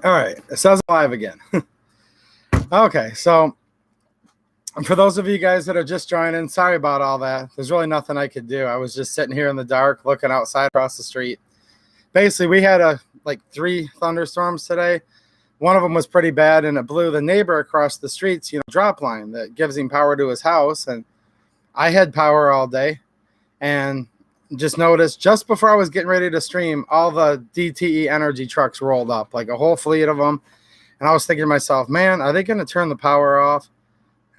All right, it says live again. Okay, so for those of you guys that are just joining, sorry about all that. There's really nothing I could do. I was just sitting here in the dark looking outside across the street. Basically, we had like 3 thunderstorms today. One of them was pretty bad, and it blew the neighbor across the street's drop line that gives him power to his house. And I had power all day, and just noticed just before I was getting ready to stream, all the DTE energy trucks rolled up, like a whole fleet of them. And I was thinking to myself, man, are they going to turn the power off?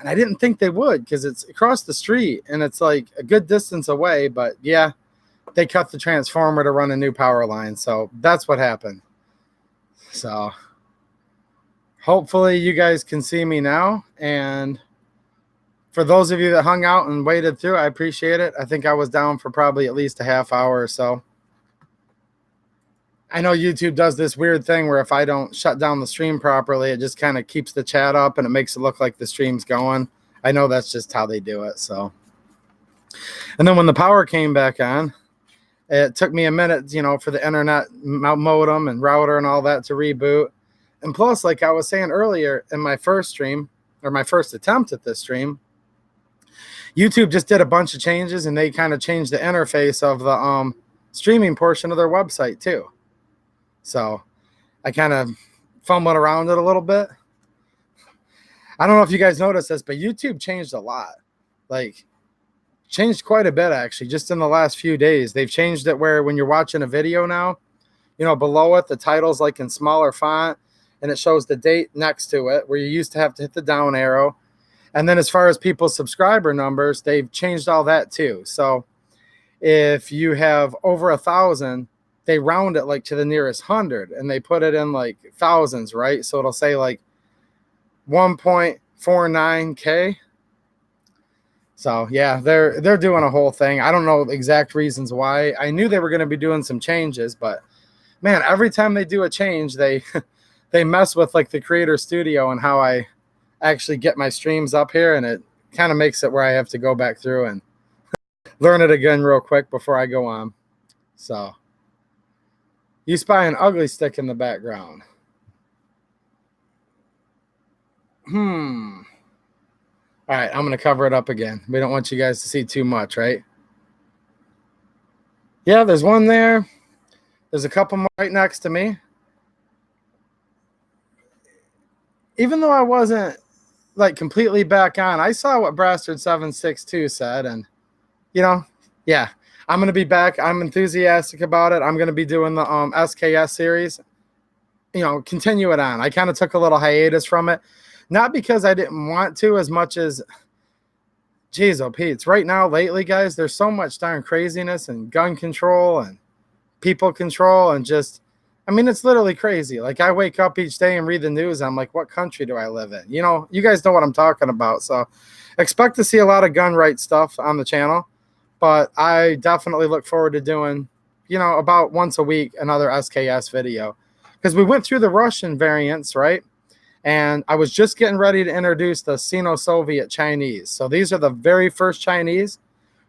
And I didn't think they would, because it's across the street and it's like a good distance away. But yeah, they cut the transformer to run a new power line. So that's what happened. So hopefully you guys can see me now. And for those of you that hung out and waited through, I appreciate it. I think I was down for probably at least a half hour or so. I know YouTube does this weird thing where if I don't shut down the stream properly, it just kind of keeps the chat up and it makes it look like the stream's going. I know that's just how they do it. So, and then when the power came back on, it took me a minute, for the internet modem and router and all that to reboot. And plus, like I was saying earlier in my first stream, or my first attempt at this stream, YouTube just did a bunch of changes, and they kind of changed the interface of the streaming portion of their website too. So I kind of fumbled around it a little bit. I don't know if you guys noticed this, but YouTube changed a lot. Like, changed quite a bit, actually, just in the last few days. They've changed it where when you're watching a video now, below it, the title's like in smaller font, and it shows the date next to it, where you used to have to hit the down arrow. And then as far as people's subscriber numbers, they've changed all that too. So if you have over 1,000, they round it like to the nearest 100, and they put it in like thousands, right? So it'll say like 1.49K. So yeah, they're doing a whole thing. I don't know the exact reasons why. I knew they were going to be doing some changes, but man, every time they do a change, they they mess with like the Creator Studio and how I actually get my streams up here, and it kind of makes it where I have to go back through and learn it again real quick before I go on. So you spy an ugly stick in the background. All right, I'm going to cover it up again. We don't want you guys to see too much, right? Yeah, there's one there. There's a couple more right next to me. Even though I wasn't like completely back on, I saw what Brastard762 said, and yeah, I'm going to be back. I'm enthusiastic about it. I'm going to be doing the SKS series, continue it on. I kind of took a little hiatus from it, not because I didn't want to as much as, geez, oh, Pete, right now, lately, guys, there's so much darn craziness and gun control and people control and just, it's literally crazy. Like, I wake up each day and read the news. I'm like, what country do I live in? You guys know what I'm talking about. So expect to see a lot of gun rights stuff on the channel, but I definitely look forward to doing, about once a week, another SKS video, because we went through the Russian variants, right? And I was just getting ready to introduce the Sino-Soviet Chinese. So these are the very first Chinese.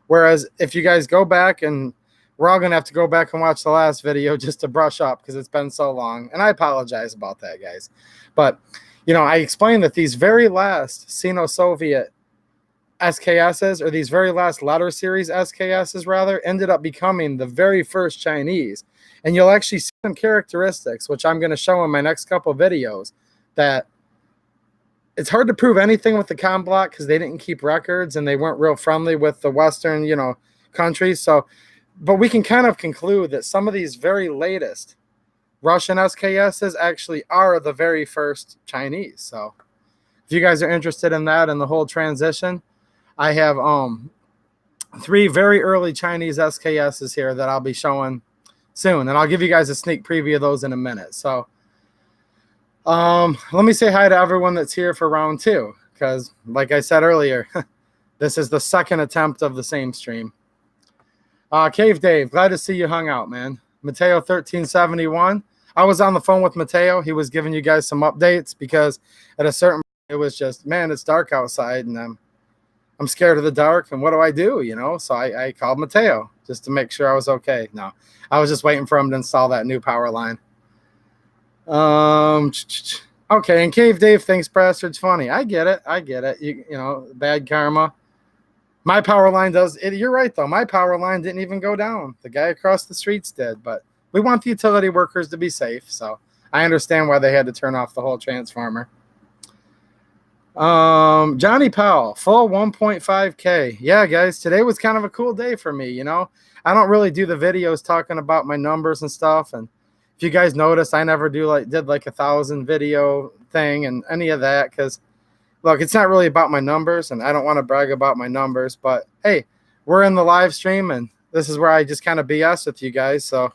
Whereas if you guys go back, and we're all going to have to go back and watch the last video just to brush up because it's been so long. And I apologize about that, guys. But, I explained that these very last Sino-Soviet SKSs, or these very last letter series SKSs, rather, ended up becoming the very first Chinese. And you'll actually see some characteristics, which I'm going to show in my next couple videos, that it's hard to prove anything with the com block because they didn't keep records and they weren't real friendly with the Western, countries. So, but we can kind of conclude that some of these very latest Russian SKSs actually are the very first Chinese. So if you guys are interested in that and the whole transition, I have 3 very early Chinese SKSs here that I'll be showing soon. And I'll give you guys a sneak preview of those in a minute. So let me say hi to everyone that's here for round 2, because like I said earlier, this is the second attempt of the same stream. Cave Dave, glad to see you hung out, man. Mateo 1371. I was on the phone with Mateo. He was giving you guys some updates because at a certain point it was just, man, it's dark outside and I'm scared of the dark, and what do I do, So I called Mateo just to make sure I was okay. No, I was just waiting for him to install that new power line. Okay, and Cave Dave thinks Bastard's funny. I get it. I get it. You know, bad karma. My power line does it. You're right, though. My power line didn't even go down. The guy across the streets did. But we want the utility workers to be safe. So I understand why they had to turn off the whole transformer. Johnny Powell, full 1.5K. Yeah, guys, today was kind of a cool day for me. You know, I don't really do the videos talking about my numbers and stuff. And if you guys notice, I never did like 1,000 video thing and any of that, because look, it's not really about my numbers, and I don't want to brag about my numbers, but hey, we're in the live stream, and this is where I just kind of BS with you guys. So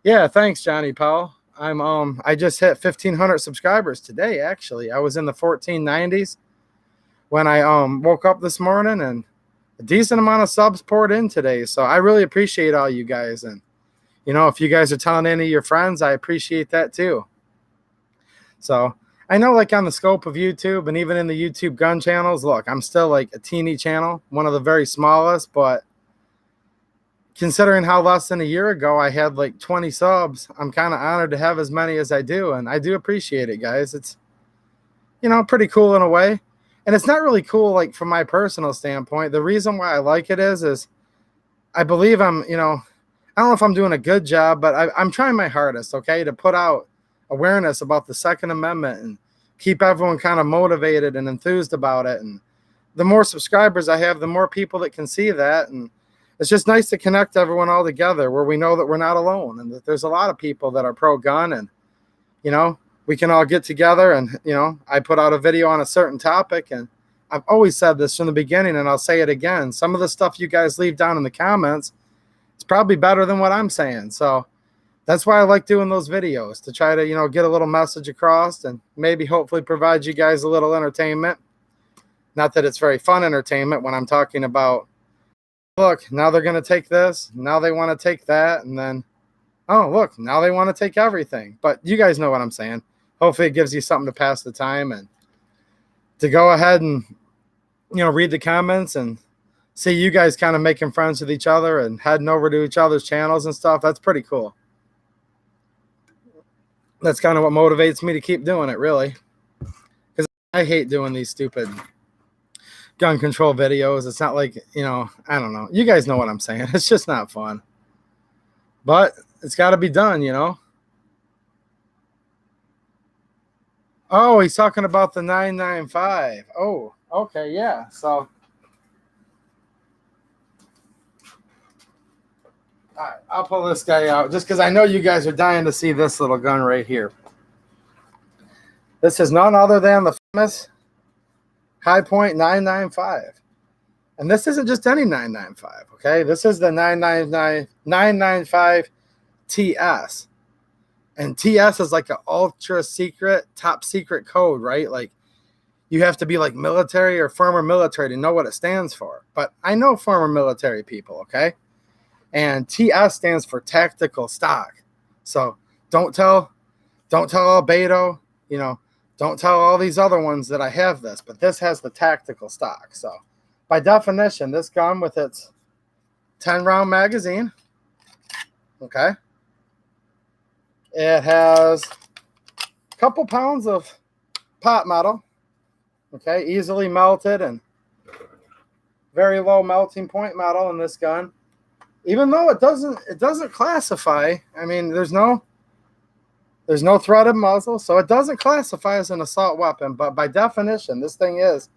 yeah, thanks, Johnny Powell. I just hit 1,500 subscribers today. Actually, I was in the 1490s when I woke up this morning, and a decent amount of subs poured in today. So I really appreciate all you guys, and you know, if you guys are telling any of your friends, I appreciate that too. So I know, like, on the scope of YouTube and even in the YouTube gun channels, look, I'm still like a teeny channel, one of the very smallest, but considering how less than a year ago I had like 20 subs, I'm kind of honored to have as many as I do, and I do appreciate it, guys. It's, you know, pretty cool in a way, and it's not really cool like from my personal standpoint. The reason why I like it is I believe I'm, you know, I don't know if I'm doing a good job, but I'm trying my hardest, okay, to put out awareness about the Second Amendment and keep everyone kind of motivated and enthused about it. And the more subscribers I have, the more people that can see that. And it's just nice to connect everyone all together where we know that we're not alone and that there's a lot of people that are pro-gun, and, you know, we can all get together. And, you know, I put out a video on a certain topic, and I've always said this from the beginning, and I'll say it again. Some of the stuff you guys leave down in the comments, it's probably better than what I'm saying. So that's why I like doing those videos, to try to, you know, get a little message across and maybe hopefully provide you guys a little entertainment. Not that it's very fun entertainment when I'm talking about, look, now they're going to take this, now they want to take that, and then, oh, look, now they want to take everything. But you guys know what I'm saying. Hopefully it gives you something to pass the time and to go ahead and, you know, read the comments and see you guys kind of making friends with each other and heading over to each other's channels and stuff. That's pretty cool. That's kind of what motivates me to keep doing it, really, because I hate doing these stupid gun control videos. It's not like, you know, I don't know. You guys know what I'm saying. It's just not fun. But it's got to be done, you know. Oh, he's talking about the 995. Oh, okay, yeah. So all right, I'll pull this guy out just because I know you guys are dying to see this little gun right here. This is none other than the famous High Point 995. And this isn't just any 995, okay? This is the 995 TS. And TS is like an ultra secret, top secret code, right? Like, you have to be like military or former military to know what it stands for. But I know former military people, okay? And TS stands for tactical stock. So don't tell Albedo, you know, don't tell all these other ones that I have this, but this has the tactical stock. So by definition, this gun with its 10-round magazine, okay, it has a couple pounds of pot metal, okay, easily melted and very low melting point metal in this gun. Even though it doesn't classify, I mean, there's no threaded muzzle, so it doesn't classify as an assault weapon, but by definition, this thing is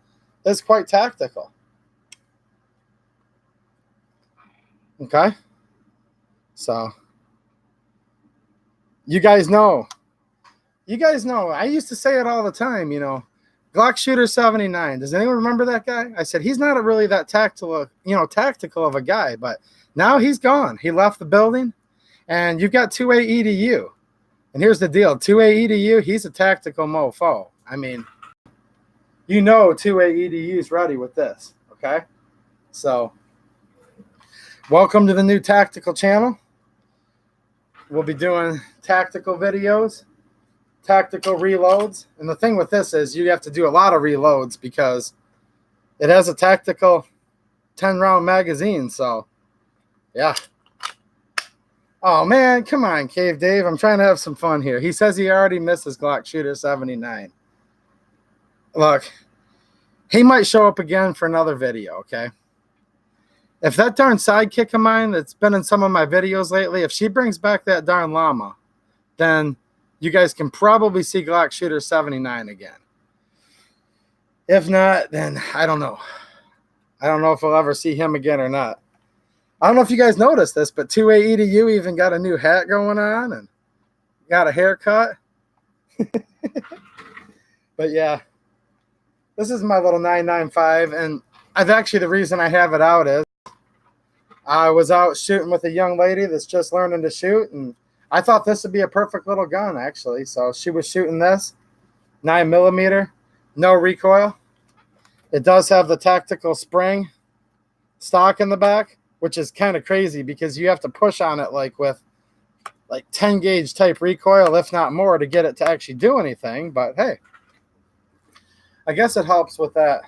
quite tactical. Okay? So you guys know, I used to say it all the time, you know, Glock Shooter 79. Does anyone remember that guy? I said, he's not really that tactical of a guy, but now he's gone. He left the building, and you've got 2A EDU. And here's the deal. 2A EDU, he's a tactical mofo. I mean, you know 2A EDU is ready with this, okay? So, welcome to the new tactical channel. We'll be doing tactical videos, tactical reloads. And the thing with this is you have to do a lot of reloads because it has a tactical 10-round magazine. So, yeah. Oh man, come on, Cave Dave. I'm trying to have some fun here. He says he already misses Glock Shooter 79. Look, he might show up again for another video, okay? If that darn sidekick of mine that's been in some of my videos lately, if she brings back that darn llama, then you guys can probably see Glock Shooter 79 again. If not, then I don't know. I don't know if we'll ever see him again or not. I don't know if you guys noticed this, but 2A EDU even got a new hat going on and got a haircut. But yeah, this is my little 995, and the reason I have it out is I was out shooting with a young lady that's just learning to shoot, and I thought this would be a perfect little gun, actually. So she was shooting this 9mm, no recoil. It does have the tactical spring stock in the back, which is kind of crazy because you have to push on it like with like 10 gauge type recoil, if not more, to get it to actually do anything. But hey, I guess it helps with that.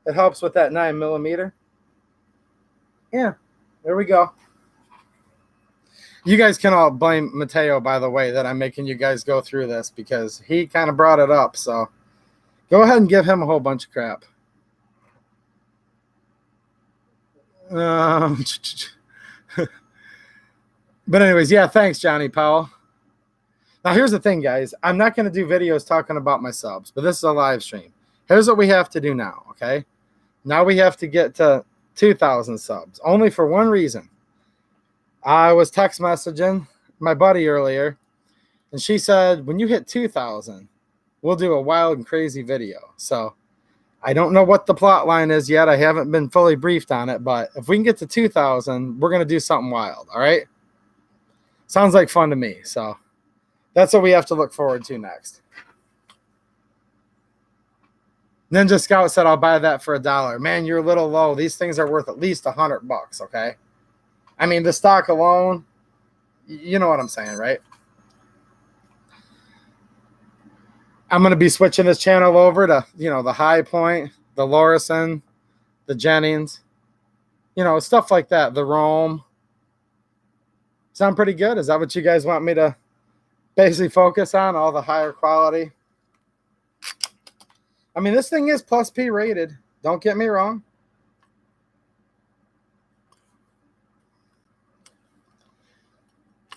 It helps with that 9mm. Yeah, there we go. You guys can all blame Mateo, by the way, that I'm making you guys go through this because he kind of brought it up. So go ahead and give him a whole bunch of crap. But anyways, yeah, thanks, Johnny Powell. Now, here's the thing, guys. I'm not going to do videos talking about my subs, but this is a live stream. Here's what we have to do now, okay? Now we have to get to 2,000 subs, only for one reason. I was text messaging my buddy earlier, and she said, when you hit 2,000, we'll do a wild and crazy video. So I don't know what the plot line is yet. I haven't been fully briefed on it, but if we can get to 2,000, we're going to do something wild, all right? Sounds like fun to me, so that's what we have to look forward to next. Ninja Scout said, I'll buy that for $1. Man, you're a little low. These things are worth at least $100, okay? I mean, the stock alone, you know what I'm saying, right? I'm going to be switching this channel over to, the High Point, the Lorison, the Jennings, stuff like that, the Rome. Sound pretty good? Is that what you guys want me to basically focus on, all the higher quality? I mean, this thing is plus P rated. Don't get me wrong.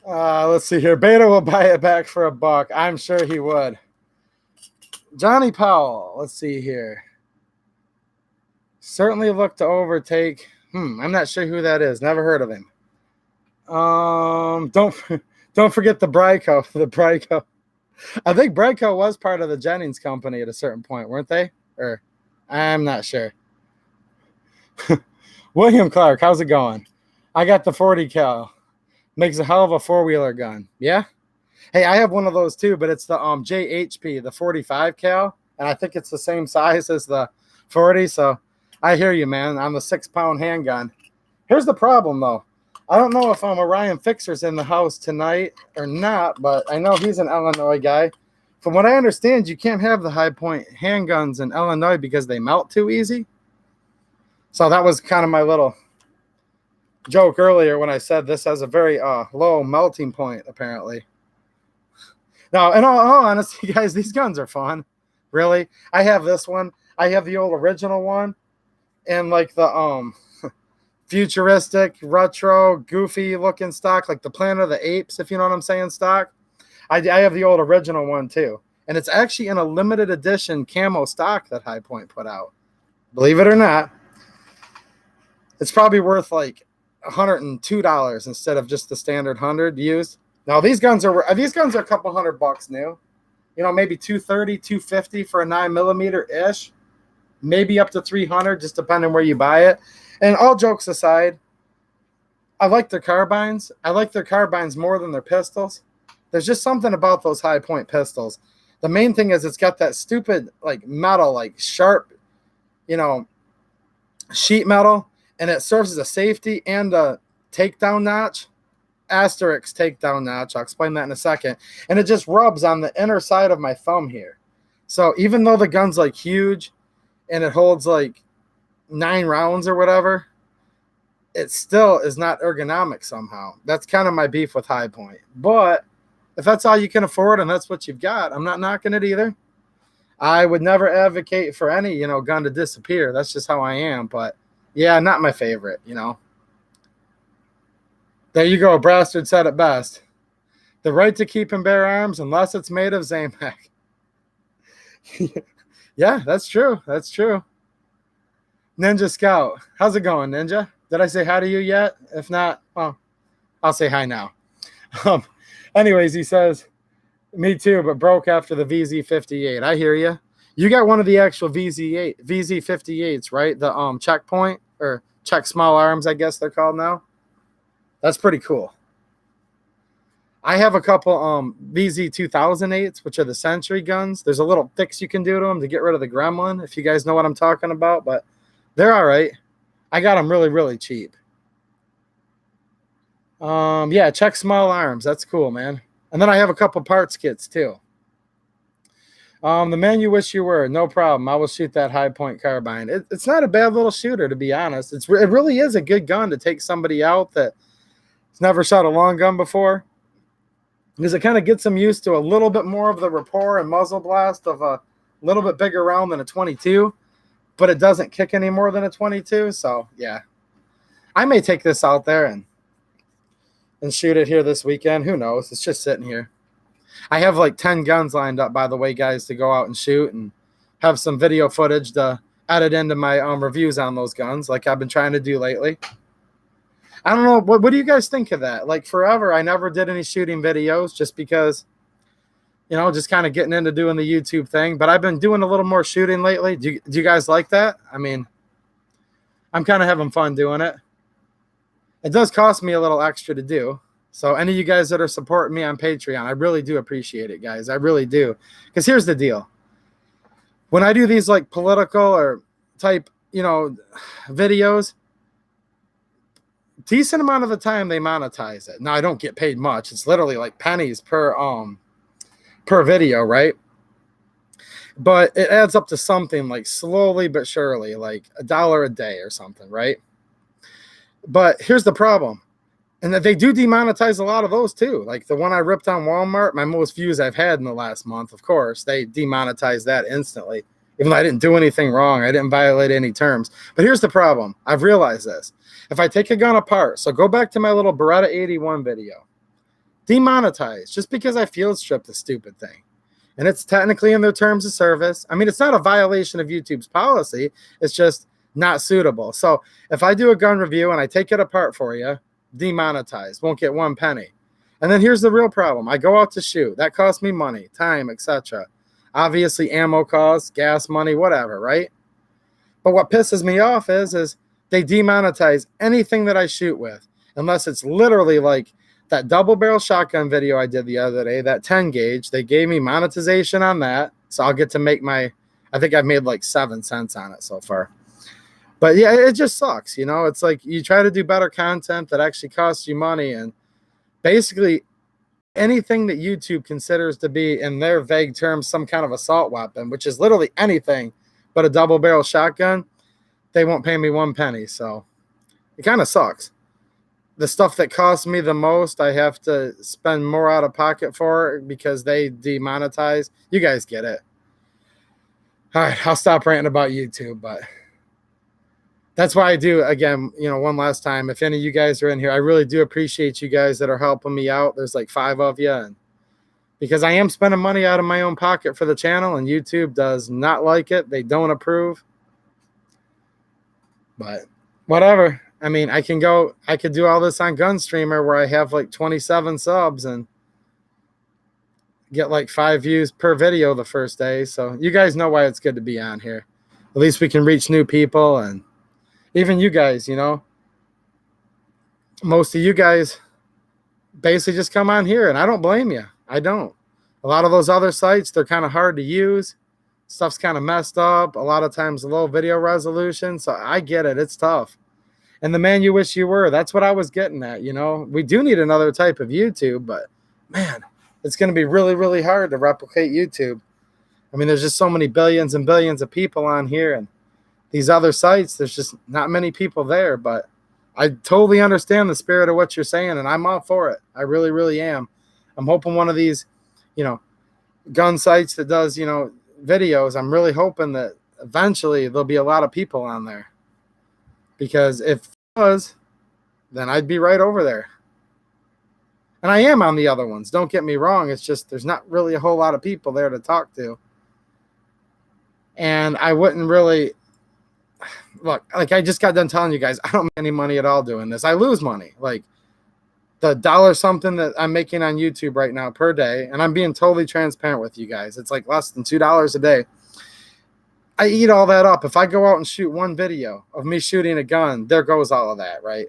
Let's see here. Beta will buy it back for $1. I'm sure he would. Johnny Powell. Let's see here. Certainly look to overtake. I'm not sure who that is. Never heard of him. Don't forget the Bryco. The Bryco. I think Bryco was part of the Jennings company at a certain point, weren't they? Or I'm not sure. William Clark, how's it going? I got the 40 cal. Makes a hell of a four-wheeler gun. Yeah? Hey, I have one of those too, but it's the JHP, the 45 cal, and I think it's the same size as the 40, so I hear you, man, on the 6-pound handgun. Here's the problem, though. I don't know if Orion Fixer's in the house tonight or not, but I know he's an Illinois guy. From what I understand, you can't have the high point handguns in Illinois because they melt too easy. So that was kind of my little joke earlier when I said this has a very low melting point, apparently. Now, in all honesty, guys, these guns are fun. Really. I have this one. I have the old original one. And like the futuristic, retro, goofy looking stock, like the Planet of the Apes, if you know what I'm saying, stock. I have the old original one too. And it's actually in a limited edition camo stock that High Point put out. Believe it or not. It's probably worth like $102 instead of just the standard 100 used. Now these guns are a couple $100 new. Maybe $230, $250 for a 9mm ish. Maybe up to $300, just depending where you buy it. And all jokes aside, I like their carbines. I like their carbines more than their pistols. There's just something about those High Point pistols. The main thing is it's got that stupid like metal, like sharp, sheet metal, and it serves as a safety and a takedown notch. Asterisk takedown notch. I'll explain that in a second. And it just rubs on the inner side of my thumb here. So even though the gun's like huge and it holds like 9 rounds or whatever, it still is not ergonomic somehow. That's kind of my beef with High Point. But if that's all you can afford and that's what you've got, I'm not knocking it either. I would never advocate for any, gun to disappear. That's just how I am. But yeah, not my favorite, There you go. Brastard said it best. The right to keep and bear arms unless it's made of Zamak. Yeah, that's true. That's true. Ninja Scout. How's it going, Ninja? Did I say hi to you yet? If not, well, I'll say hi now. Anyways, he says, me too, but broke after the VZ58. I hear you. You got one of the actual VZ58s, right? The checkpoint or check small arms, I guess they're called now. That's pretty cool. I have a couple VZ2008s, which are the Sentry guns. There's a little fix you can do to them to get rid of the gremlin, if you guys know what I'm talking about, but they're all right. I got them really, really cheap. Yeah, check small arms. That's cool, man. And then I have a couple parts kits too. The man you wish you were, no problem. I will shoot that High Point carbine. It's not a bad little shooter, to be honest. It really is a good gun to take somebody out that's never shot a long gun before, because it kind of gets them used to a little bit more of the rapport and muzzle blast of a little bit bigger round than a 22, but it doesn't kick any more than a 22. So yeah, I may take this out there and shoot it here this weekend. Who knows? It's just sitting here. I have like 10 guns lined up, by the way, guys, to go out and shoot and have some video footage to edit into my reviews on those guns like I've been trying to do lately. I don't know. What do you guys think of that? Like forever, I never did any shooting videos just because, just kind of getting into doing the YouTube thing. But I've been doing a little more shooting lately. Do you guys like that? I mean, I'm kind of having fun doing it. It does cost me a little extra to do. So any of you guys that are supporting me on Patreon, I really do appreciate it, guys. I really do. Because here's the deal. When I do these like political or type, videos, decent amount of the time they monetize it. Now I don't get paid much. It's literally like pennies per video, right? But it adds up to something like slowly but surely, like $1 a day or something, right? But here's the problem. And that they do demonetize a lot of those too. Like the one I ripped on Walmart, my most views I've had in the last month, of course, they demonetized that instantly. Even though I didn't do anything wrong, I didn't violate any terms. But here's the problem. I've realized this. If I take a gun apart, so go back to my little Beretta 81 video, demonetized just because I field stripped the stupid thing. And it's technically in their terms of service. I mean, it's not a violation of YouTube's policy. It's just not suitable. So if I do a gun review and I take it apart for you, demonetized, won't get 1 penny. And then here's the real problem. I go out to shoot. That costs me money, time, etc. Obviously, ammo costs, gas money, whatever, right? But what pisses me off is they demonetize anything that I shoot with, unless it's literally like that double barrel shotgun video I did the other day, that 10 gauge. They gave me monetization on that, so I'll get to make I think I've made like 7 cents on it so far. But yeah, it just sucks, It's like you try to do better content that actually costs you money, and basically anything that YouTube considers to be, in their vague terms, some kind of assault weapon, which is literally anything but a double barrel shotgun, they won't pay me 1 penny. So it kind of sucks. The stuff that costs me the most, I have to spend more out of pocket for because they demonetize. You guys get it. All right, I'll stop ranting about YouTube, but that's why I do, again, one last time, if any of you guys are in here, I really do appreciate you guys that are helping me out. There's like 5 of you, and because I am spending money out of my own pocket for the channel, and YouTube does not like it. They don't approve. But whatever. I mean, I could do all this on Gunstreamer where I have like 27 subs and get like 5 views per video the first day. So you guys know why it's good to be on here. At least we can reach new people, and even you guys, most of you guys basically just come on here, and I don't blame you. I don't. A lot of those other sites, they're kind of hard to use. Stuff's kind of messed up. A lot of times low video resolution. So I get it. It's tough. And the man you wish you were, that's what I was getting at. We do need another type of YouTube, but man, it's going to be really, really hard to replicate YouTube. I mean, there's just so many billions and billions of people on here, and these other sites, there's just not many people there, but I totally understand the spirit of what you're saying, and I'm all for it. I really, really am. I'm hoping one of these, you know, gun sites that does, you know, videos, I'm really hoping that eventually there'll be a lot of people on there. Because if it was, then I'd be right over there. And I am on the other ones. Don't get me wrong. It's just there's not really a whole lot of people there to talk to. And I wouldn't really look, like I just got done telling you guys, I don't make any money at all doing this. I lose money. Like the dollar something that I'm making on YouTube right now per day, and I'm being totally transparent with you guys. It's like less than $2 a day. I eat all that up. If I go out and shoot one video of me shooting a gun, there goes all of that, right?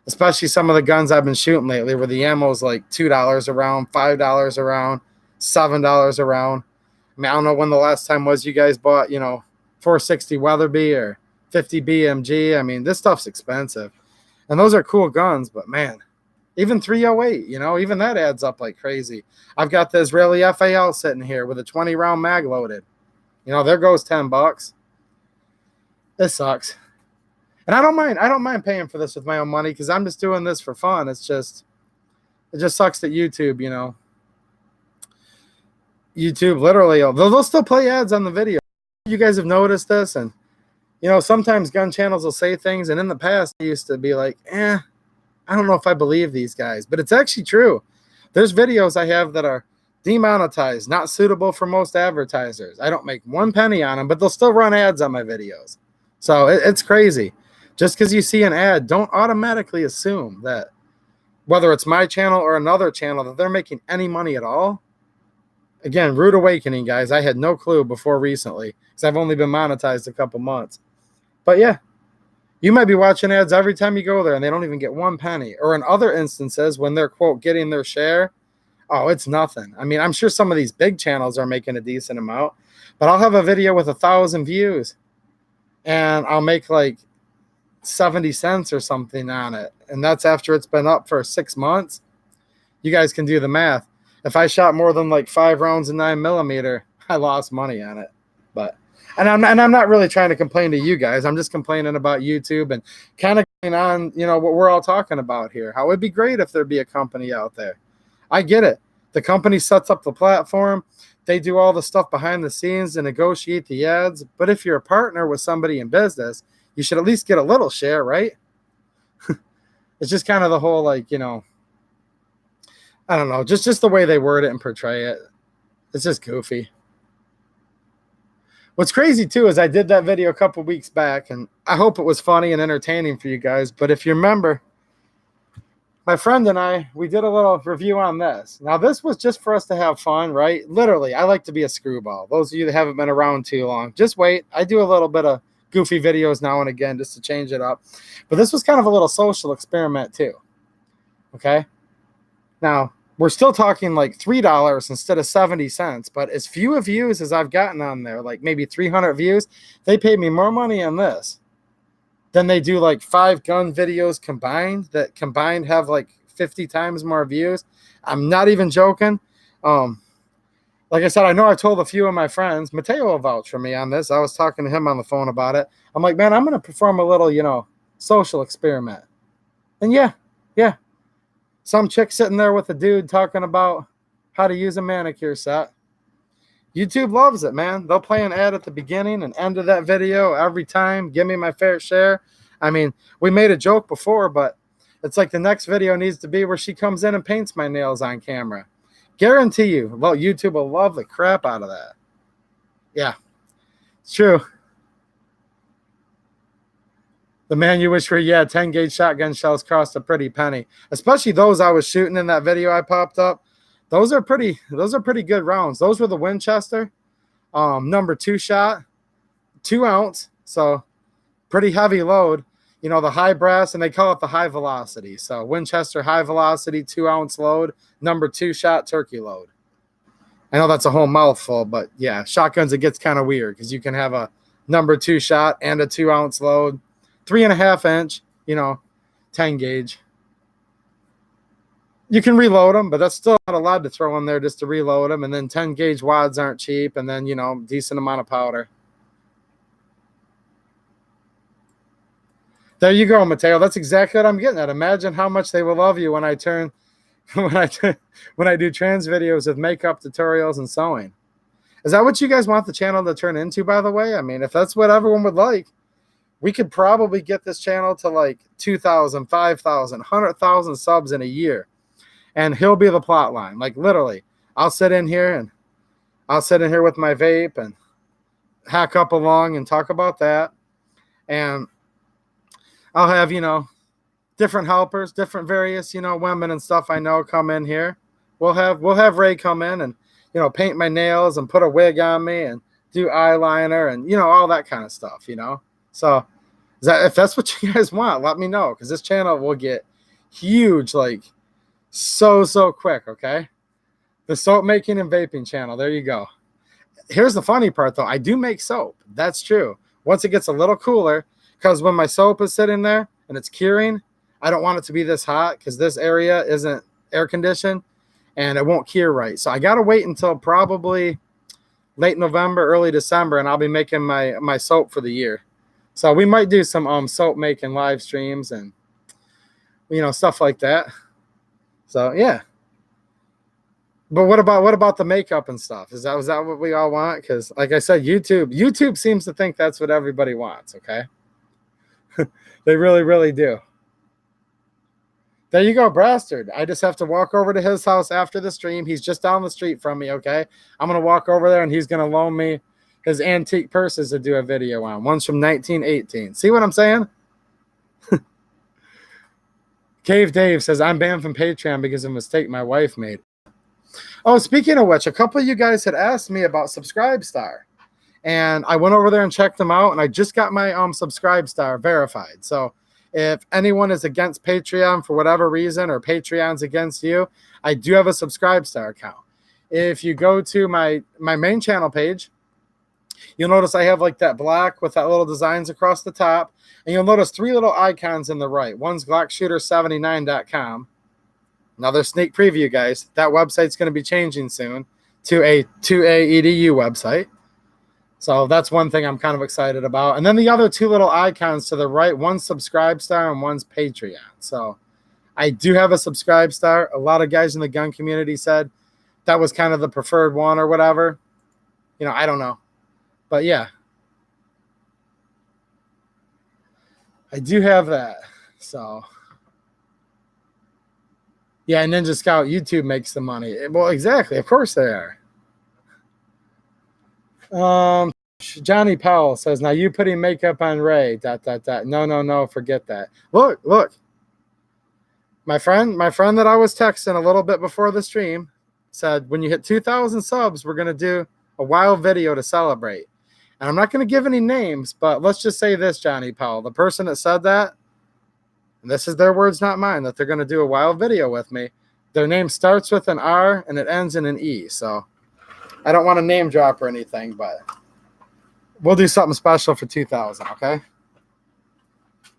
Especially some of the guns I've been shooting lately where the ammo's like $2 a round, $5 a round, $7 a round. I mean, I don't know when the last time was you guys bought, you know, 460 Weatherby or 50 BMG. I mean, this stuff's expensive. And those are cool guns, but man, even 308, you know, even that adds up like crazy. I've got the Israeli FAL sitting here with a 20-round mag loaded. You know, there goes $10. This sucks. And I don't mind paying for this with my own money because I'm just doing this for fun. It just sucks that YouTube, you know. YouTube literally, they'll still play ads on the video. You guys have noticed this, and you know, sometimes gun channels will say things, and in the past I used to be like, I don't know if I believe these guys, but it's actually true. There's videos I have that are demonetized, not suitable for most advertisers. I don't make 1 penny on them, but they'll still run ads on my videos. So it's crazy. Just because you see an ad, don't automatically assume that whether it's my channel or another channel that they're making any money at all. Again, rude awakening, guys. I had no clue before recently because I've only been monetized a couple months. But yeah, you might be watching ads every time you go there and they don't even get 1 penny. Or in other instances, when they're, quote, getting their share, oh, it's nothing. I mean, I'm sure some of these big channels are making a decent amount, but I'll have a video with 1,000 views and I'll make like 70 cents or something on it. And that's after it's been up for 6 months. You guys can do the math. If I shot more than like 5 rounds of 9mm, I lost money on it. But and I'm not really trying to complain to you guys. I'm just complaining about YouTube and kind of going on, you know, what we're all talking about here. How it'd be great if there'd be a company out there. I get it. The company sets up the platform. They do all the stuff behind the scenes to negotiate the ads. But if you're a partner with somebody in business, you should at least get a little share, right? It's just kind of the whole, like, you know, I don't know, just the way they word it and portray it. It's just goofy. What's crazy, too, is I did that video a couple weeks back, and I hope it was funny and entertaining for you guys. But if you remember, my friend and I, we did a little review on this. Now, this was just for us to have fun, right? Literally, I like to be a screwball. Those of you that haven't been around too long, just wait. I do a little bit of goofy videos now and again just to change it up. But this was kind of a little social experiment, too. Okay? Now, we're still talking like $3 instead of 70 cents, but as few views as I've gotten on there, like maybe 300 views, they paid me more money on this than they do like 5 gun videos combined that combined have like 50 times more views. I'm not even joking. Like I said, I know I told a few of my friends, Mateo will vouch for me on this. I was talking to him on the phone about it. I'm like, man, I'm going to perform a little, you know, social experiment. And yeah. Some chick sitting there with a dude talking about how to use a manicure set. YouTube loves it, man. They'll play an ad at the beginning and end of that video every time. Give me my fair share. I mean, we made a joke before, but it's like the next video needs to be where she comes in and paints my nails on camera. Guarantee you, well, YouTube will love the crap out of that. Yeah, it's true. The man you wish for, yeah, 10 gauge shotgun shells cost a pretty penny. Especially those I was shooting in that video I popped up. Those are pretty good rounds. Those were the Winchester number 2 shot, 2 ounce. So pretty heavy load. You know, the high brass, and they call it the high velocity. So Winchester high velocity, 2 ounce load, number 2 shot turkey load. I know that's a whole mouthful, but yeah, shotguns, it gets kind of weird because you can have a number 2 shot and a 2 ounce load. 3.5 inch, you know, 10 gauge. You can reload them, but that's still not allowed to throw in there just to reload them. And then 10 gauge wads aren't cheap. And then, you know, decent amount of powder. There you go, Mateo. That's exactly what I'm getting at. Imagine how much they will love you when I turn when when I do trans videos of makeup tutorials and sewing. Is that what you guys want the channel to turn into, by the way? I mean, if that's what everyone would like, we could probably get this channel to like 2,000, 5,000, 100,000 subs in a year. And he'll be the plot line. Like literally, I'll sit in here with my vape and hack up along and talk about that. And I'll have, different helpers, different various, women and stuff I know come in here. We'll have Ray come in and, paint my nails and put a wig on me and do eyeliner and, all that kind of stuff, So if that's what you guys want, let me know, because this channel will get huge, like so quick, okay? The soap making and vaping channel, there you go. Here's the funny part, though. I do make soap. That's true. Once it gets a little cooler, because when my soap is sitting there and it's curing, I don't want it to be this hot because this area isn't air conditioned and it won't cure right. So I got to wait until probably late November, early December, and I'll be making my soap for the year. So we might do some soap making live streams and, stuff like that. So, yeah. But what about the makeup and stuff? Is that what we all want? Because like I said, YouTube seems to think that's what everybody wants, okay? They really do. There you go, Brastard. I just have to walk over to his house after the stream. He's just down the street from me, okay? I'm going to walk over there, and he's going to loan me his antique purses to do a video on. One's from 1918. See what I'm saying? Cave Dave says, I'm banned from Patreon because of a mistake my wife made. Oh, speaking of which, a couple of you guys had asked me about Subscribestar. And I went over there and checked them out, and I just got my Subscribestar verified. So if anyone is against Patreon for whatever reason, or Patreon's against you, I do have a Subscribestar account. If you go to my main channel page, you'll notice I have like that black with that little designs across the top. And you'll notice 3 little icons in the right. One's GlockShooter79.com. Another sneak preview, guys. That website's going to be changing soon to a EDU website. So that's one thing I'm kind of excited about. And then the other 2 little icons to the right, one's Subscribestar and one's Patreon. So I do have a Subscribestar. A lot of guys in the gun community said that was kind of the preferred one or whatever. I don't know. But yeah. I do have that. So yeah, Ninja Scout, YouTube makes the money. Well, exactly. Of course they are. Johnny Powell says, now you putting makeup on Ray, ... No, forget that. Look. My friend that I was texting a little bit before the stream said, when you hit 2,000 subs, we're going to do a wild video to celebrate. And I'm not going to give any names, but let's just say this, Johnny Powell. The person that said that, and this is their words, not mine, that they're going to do a wild video with me. Their name starts with an R and it ends in an E. So I don't want to name drop or anything, but we'll do something special for 2,000, okay?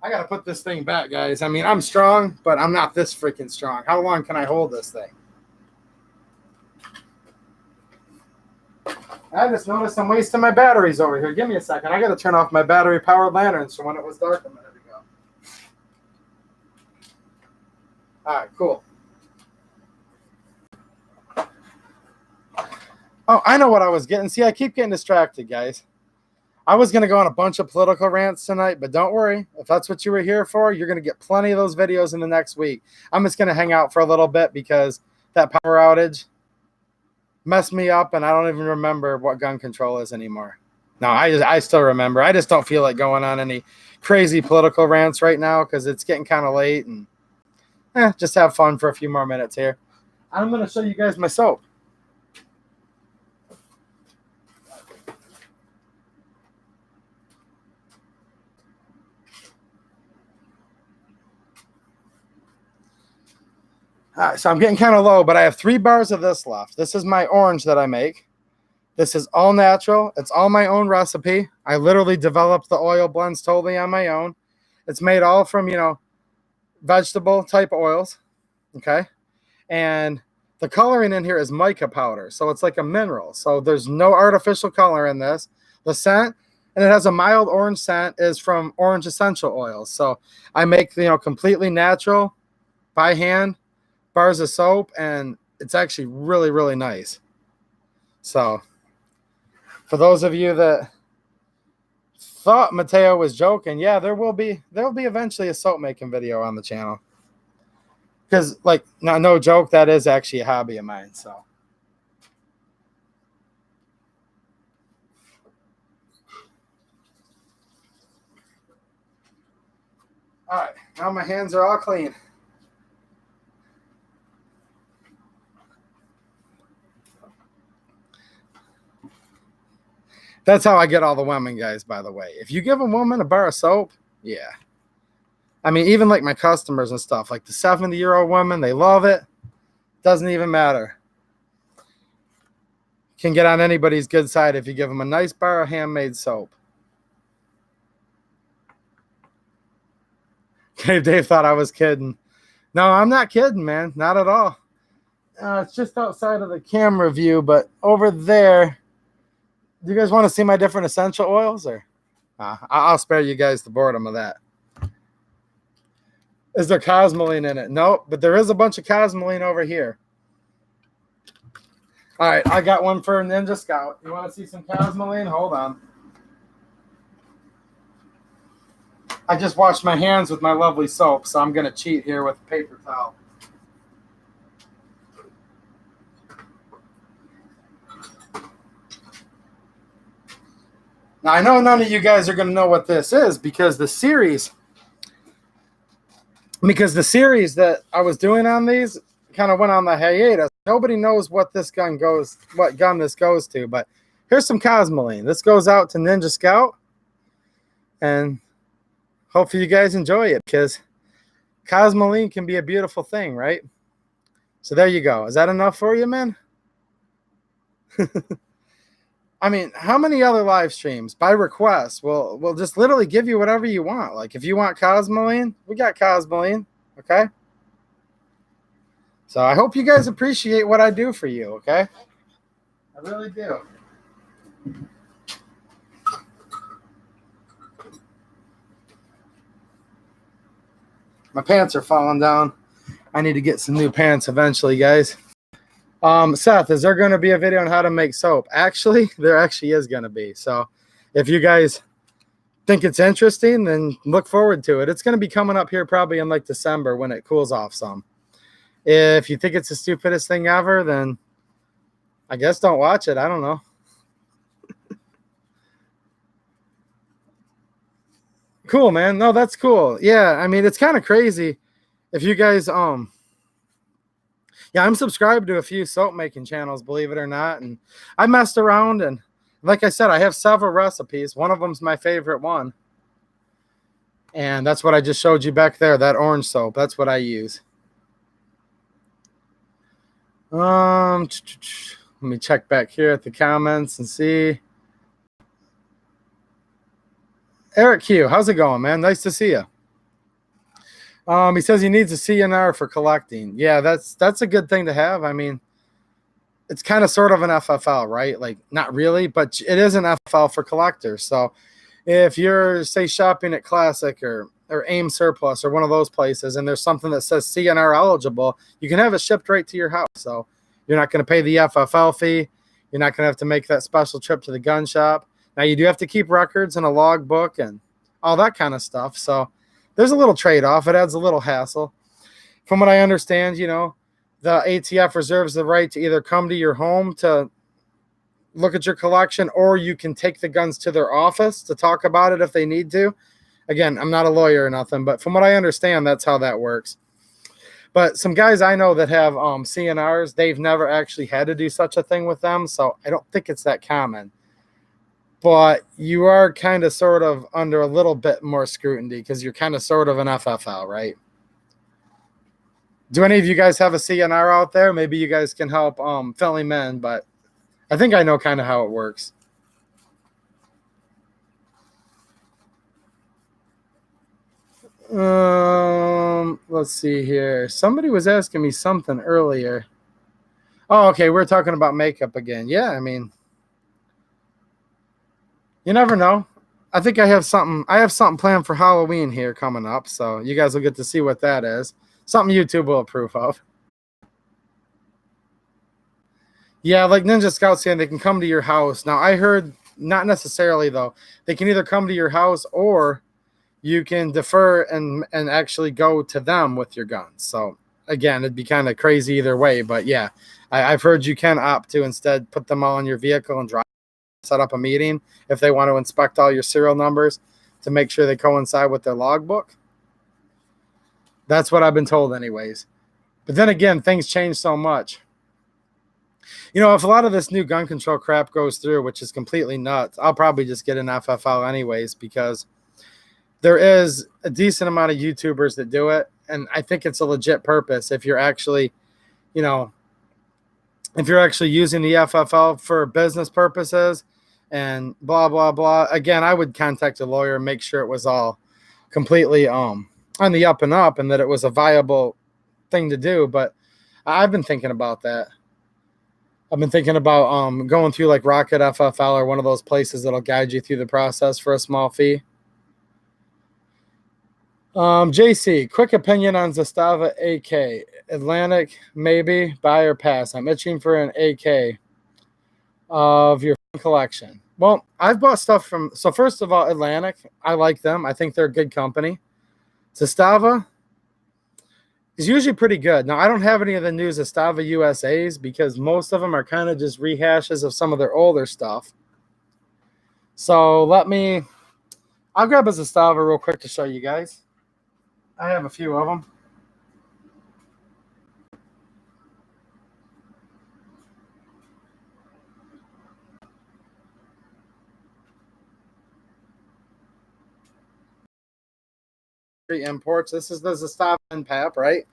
I got to put this thing back, guys. I mean, I'm strong, but I'm not this freaking strong. How long can I hold this thing? I just noticed I'm wasting my batteries over here. Give me a second. I got to turn off my battery-powered lanterns from when it was dark a minute ago. All right, cool. Oh, I know what I was getting. See, I keep getting distracted, guys. I was going to go on a bunch of political rants tonight, but don't worry. If that's what you were here for, you're going to get plenty of those videos in the next week. I'm just going to hang out for a little bit because that power outage messed me up, and I don't even remember what gun control is anymore. No, I still remember. I just don't feel like going on any crazy political rants right now because it's getting kind of late, and just have fun for a few more minutes here. I'm going to show you guys my soap. All right, so I'm getting kind of low, but I have 3 bars of this left. This is my orange that I make. This is all natural. It's all my own recipe. I literally developed the oil blends totally on my own. It's made all from, vegetable type oils, okay? And the coloring in here is mica powder, so it's like a mineral. So there's no artificial color in this. The scent, and it has a mild orange scent, is from orange essential oils. So I make, completely natural by hand bars of soap, and it's actually really, really nice. So for those of you that thought Mateo was joking, yeah, there'll be eventually a soap making video on the channel. Because, like, no joke, that is actually a hobby of mine. So, all right, now my hands are all clean. That's how I get all the women, guys, by the way. If you give a woman a bar of soap, yeah. I mean, even like my customers and stuff, like the 70-year-old women, they love it. Doesn't even matter. Can get on anybody's good side if you give them a nice bar of handmade soap. Dave thought I was kidding. No, I'm not kidding, man. Not at all. It's just outside of the camera view, but over there. Do you guys want to see my different essential oils? Or I'll spare you guys the boredom of that. Is there cosmoline in it? Nope, but there is a bunch of cosmoline over here. All right, I got one for Ninja Scout. You want to see some cosmoline? Hold on. I just washed my hands with my lovely soap, so I'm going to cheat here with a paper towel. Now, I know none of you guys are going to know what this is because the series that I was doing on these kind of went on the hiatus. Nobody knows what this gun this goes to, but here's some cosmoline. This goes out to Ninja Scout, and hopefully you guys enjoy it because cosmoline can be a beautiful thing, right? So there you go. Is that enough for you, man? I mean, how many other live streams by request will just literally give you whatever you want? Like if you want cosmoline, we got cosmoline, okay? So I hope you guys appreciate what I do for you, okay? I really do. My pants are falling down. I need to get some new pants eventually, guys. Seth, is there going to be a video on how to make soap? Actually, there actually is going to be. So if you guys think it's interesting, then look forward to it. It's going to be coming up here probably in like December when it cools off some. If you think it's the stupidest thing ever, then I guess don't watch it. I don't know. Cool, man. No, that's cool. Yeah, I mean, it's kind of crazy. If you guys, yeah, I'm subscribed to a few soap making channels, believe it or not. And I messed around, and like I said, I have several recipes. One of them's my favorite one. And that's what I just showed you back there, that orange soap. That's what I use. Let me check back here at the comments and see. Eric Q, how's it going, man? Nice to see you. He says he needs a CNR for collecting. Yeah, that's a good thing to have. I mean, it's kind of sort of an FFL, right? Like, not really, but it is an FFL for collectors. So if you're, say, shopping at Classic or AIM Surplus or one of those places, and there's something that says CNR eligible, you can have it shipped right to your house. So you're not going to pay the FFL fee. You're not going to have to make that special trip to the gun shop. Now, you do have to keep records and a log book and all that kind of stuff. So there's a little trade-off. It adds a little hassle. From what I understand, the ATF reserves the right to either come to your home to look at your collection, or you can take the guns to their office to talk about it if they need to. Again, I'm not a lawyer or nothing, but from what I understand, that's how that works. But some guys I know that have CNRs, they've never actually had to do such a thing with them, so I don't think it's that common. But you are kind of sort of under a little bit more scrutiny because you're kind of sort of an FFL, right? Do any of you guys have a CNR out there? Maybe you guys can help fill him in, but I think I know kind of how it works. Let's see here. Somebody was asking me something earlier. Oh, okay. We're talking about makeup again. Yeah, I mean, you never know. I think I have something. I have something planned for Halloween here coming up, so you guys will get to see what that is. Something YouTube will approve of. Yeah, like Ninja Scouts saying they can come to your house. Now I heard not necessarily though. They can either come to your house or you can defer and actually go to them with your guns. So again, it'd be kind of crazy either way. But yeah, I've heard you can opt to instead put them all in your vehicle and drive. Set up a meeting if they want to inspect all your serial numbers to make sure they coincide with their logbook. That's what I've been told anyways. But then again, things change so much. You know, if a lot of this new gun control crap goes through, which is completely nuts, I'll probably just get an FFL anyways, because there is a decent amount of YouTubers that do it. And I think it's a legit purpose if you're actually, you know, if you're actually using the FFL for business purposes and blah, blah, blah. Again, I would contact a lawyer and make sure it was all completely on the up and up and that it was a viable thing to do. But I've been thinking about that. I've been thinking about going through like Rocket FFL or one of those places that'll guide you through the process for a small fee. JC, quick opinion on Zastava AK. Atlantic, maybe, buy or pass. I'm itching for an AK of your collection. Well, I've bought stuff from, so first of all, Atlantic, I like them. I think they're a good company. Zastava is usually pretty good. Now, I don't have any of the new Zastava USAs because most of them are kind of just rehashes of some of their older stuff. So I'll grab a Zastava real quick to show you guys. I have a few of them. Imports. This is the Zastava NPAP, right?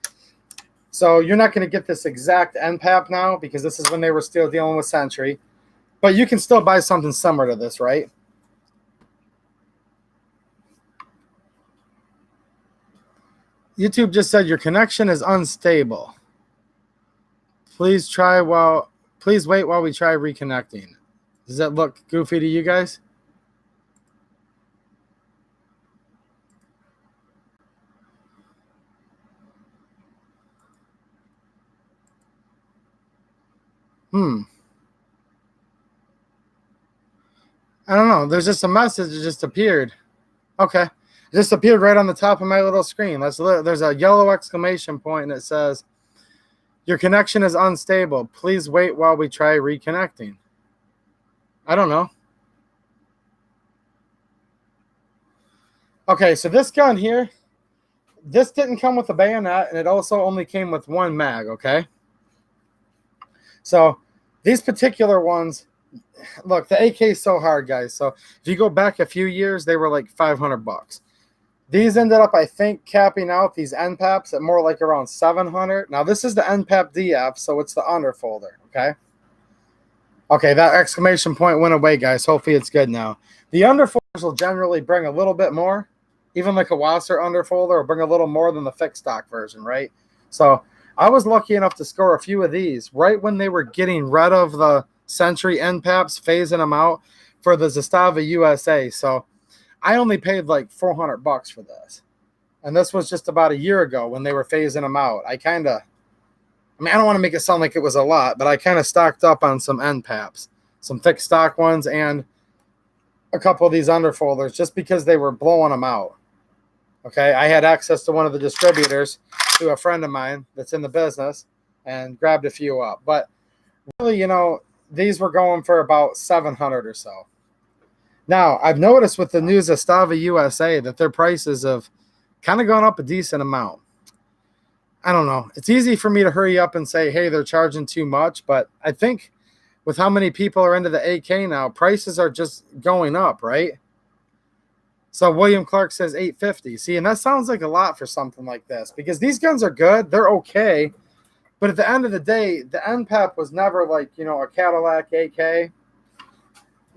So you're not going to get this exact NPAP now because this is when they were still dealing with Century. But you can still buy something similar to this, right? YouTube just said your connection is unstable. Please wait while we try reconnecting. Does that look goofy to you guys? I don't know. There's just a message that just appeared. Okay. It just appeared right on the top of my little screen. There's a yellow exclamation point and it says, your connection is unstable. Please wait while we try reconnecting. I don't know. Okay, so this gun here, this didn't come with a bayonet, and it also only came with one mag, okay? So these particular ones, look, the AK is so hard, guys. So if you go back a few years, they were like $500. These ended up, I think, capping out these NPAPs at more like around $700. Now, this is the NPAP DF, so it's the underfolder, okay? Okay, that exclamation point went away, guys. Hopefully it's good now. The underfolders will generally bring a little bit more. Even like a Wasser underfolder will bring a little more than the fixed stock version, right? So I was lucky enough to score a few of these right when they were getting rid of the Century NPAPs, phasing them out for the Zastava USA. So I only paid like $400 for this. And this was just about a year ago when they were phasing them out. I don't want to make it sound like it was a lot, but I kind of stocked up on some NPAPs, some fixed stock ones, and a couple of these underfolders just because they were blowing them out. Okay, I had access to one of the distributors to a friend of mine that's in the business and grabbed a few up. But really, you know, these were going for about 700 or so. Now, I've noticed with the new Zastava USA that their prices have kind of gone up a decent amount. I don't know. It's easy for me to hurry up and say, hey, they're charging too much. But I think with how many people are into the AK now, prices are just going up, right? So William Clark says $850. See, and that sounds like a lot for something like this because these guns are good. They're okay. But at the end of the day, the NPAP was never like, you know, a Cadillac AK.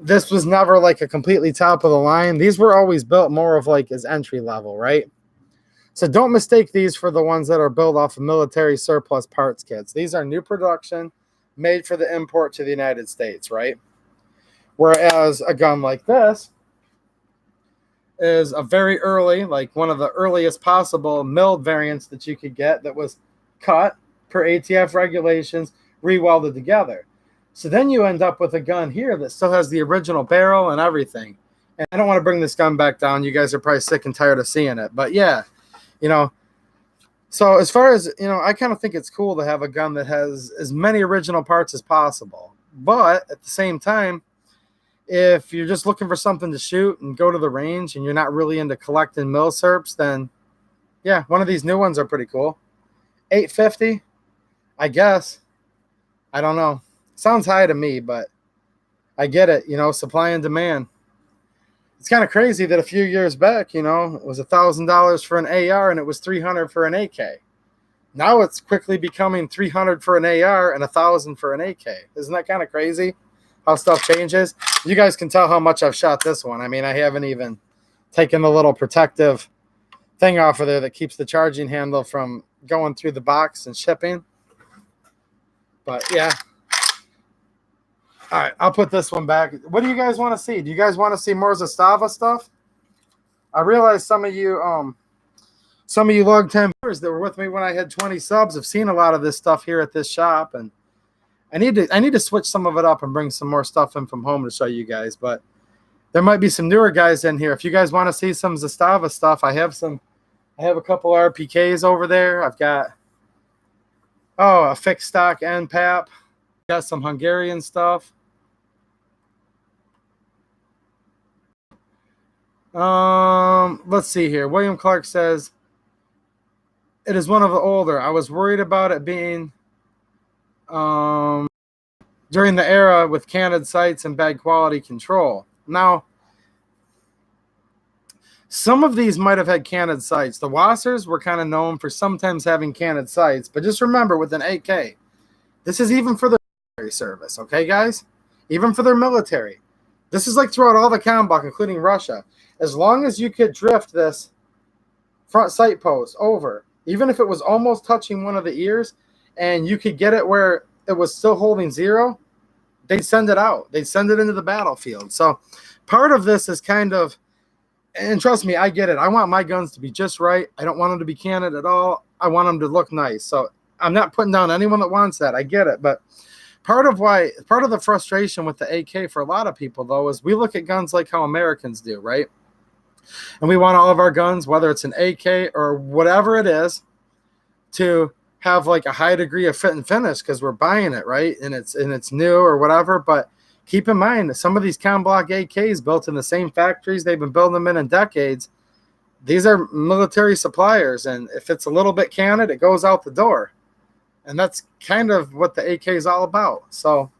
This was never like a completely top of the line. These were always built more of like as entry level, right? So don't mistake these for the ones that are built off of military surplus parts kits. These are new production made for the import to the United States, right? Whereas a gun like this, is a very early, like one of the earliest possible milled variants that you could get that was cut per ATF regulations, re-welded together. So then you end up with a gun here that still has the original barrel and everything. And I don't want to bring this gun back down. You guys are probably sick and tired of seeing it. But yeah, you know, so as far as, you know, I kind of think it's cool to have a gun that has as many original parts as possible. But at the same time, if you're just looking for something to shoot and go to the range and you're not really into collecting milsurps, then yeah, one of these new ones are pretty cool. $850, I guess. I don't know. Sounds high to me, but I get it. You know, supply and demand. It's kind of crazy that a few years back, you know, it was $1,000 for an AR and it was $300 for an AK. Now it's quickly becoming $300 for an AR and $1,000 for an AK. Isn't that kind of crazy how stuff changes? You guys can tell how much I've shot this one. I mean, I haven't even taken the little protective thing off of there that keeps the charging handle from going through the box and shipping. But yeah. All right, I'll put this one back. What do you guys want to see? Do you guys want to see more Zastava stuff? I realize some of you log 10 viewers that were with me when I had 20 subs have seen a lot of this stuff here at this shop, and I need to switch some of it up and bring some more stuff in from home to show you guys. But there might be some newer guys in here. If you guys want to see some Zastava stuff, I have a couple RPKs over there. I've got a fixed stock NPAP. Got some Hungarian stuff. Let's see here. William Clark says, it is one of the older. I was worried about it being during the era with candid sights and bad quality control. Now, some of these might have had candid sights. The Wassers were kind of known for sometimes having candid sights, but just remember with an AK, this is even for the military service, okay, guys? Even for their military. This is like throughout all the combat, including Russia. As long as you could drift this front sight post over, even if it was almost touching one of the ears, and you could get it where it was still holding zero, they'd send it out. They'd send it into the battlefield. So part of this is kind of, and trust me, I get it. I want my guns to be just right. I don't want them to be candid at all. I want them to look nice. So I'm not putting down anyone that wants that. I get it. But part of the frustration with the AK for a lot of people, though, is we look at guns like how Americans do, right? And we want all of our guns, whether it's an AK or whatever it is, to have like a high degree of fit and finish because we're buying it, right? And it's new or whatever. But keep in mind that some of these ComBlock AKs built in the same factories they've been building them in decades. These are military suppliers, and if it's a little bit candid, it goes out the door. And that's kind of what the AK is all about. So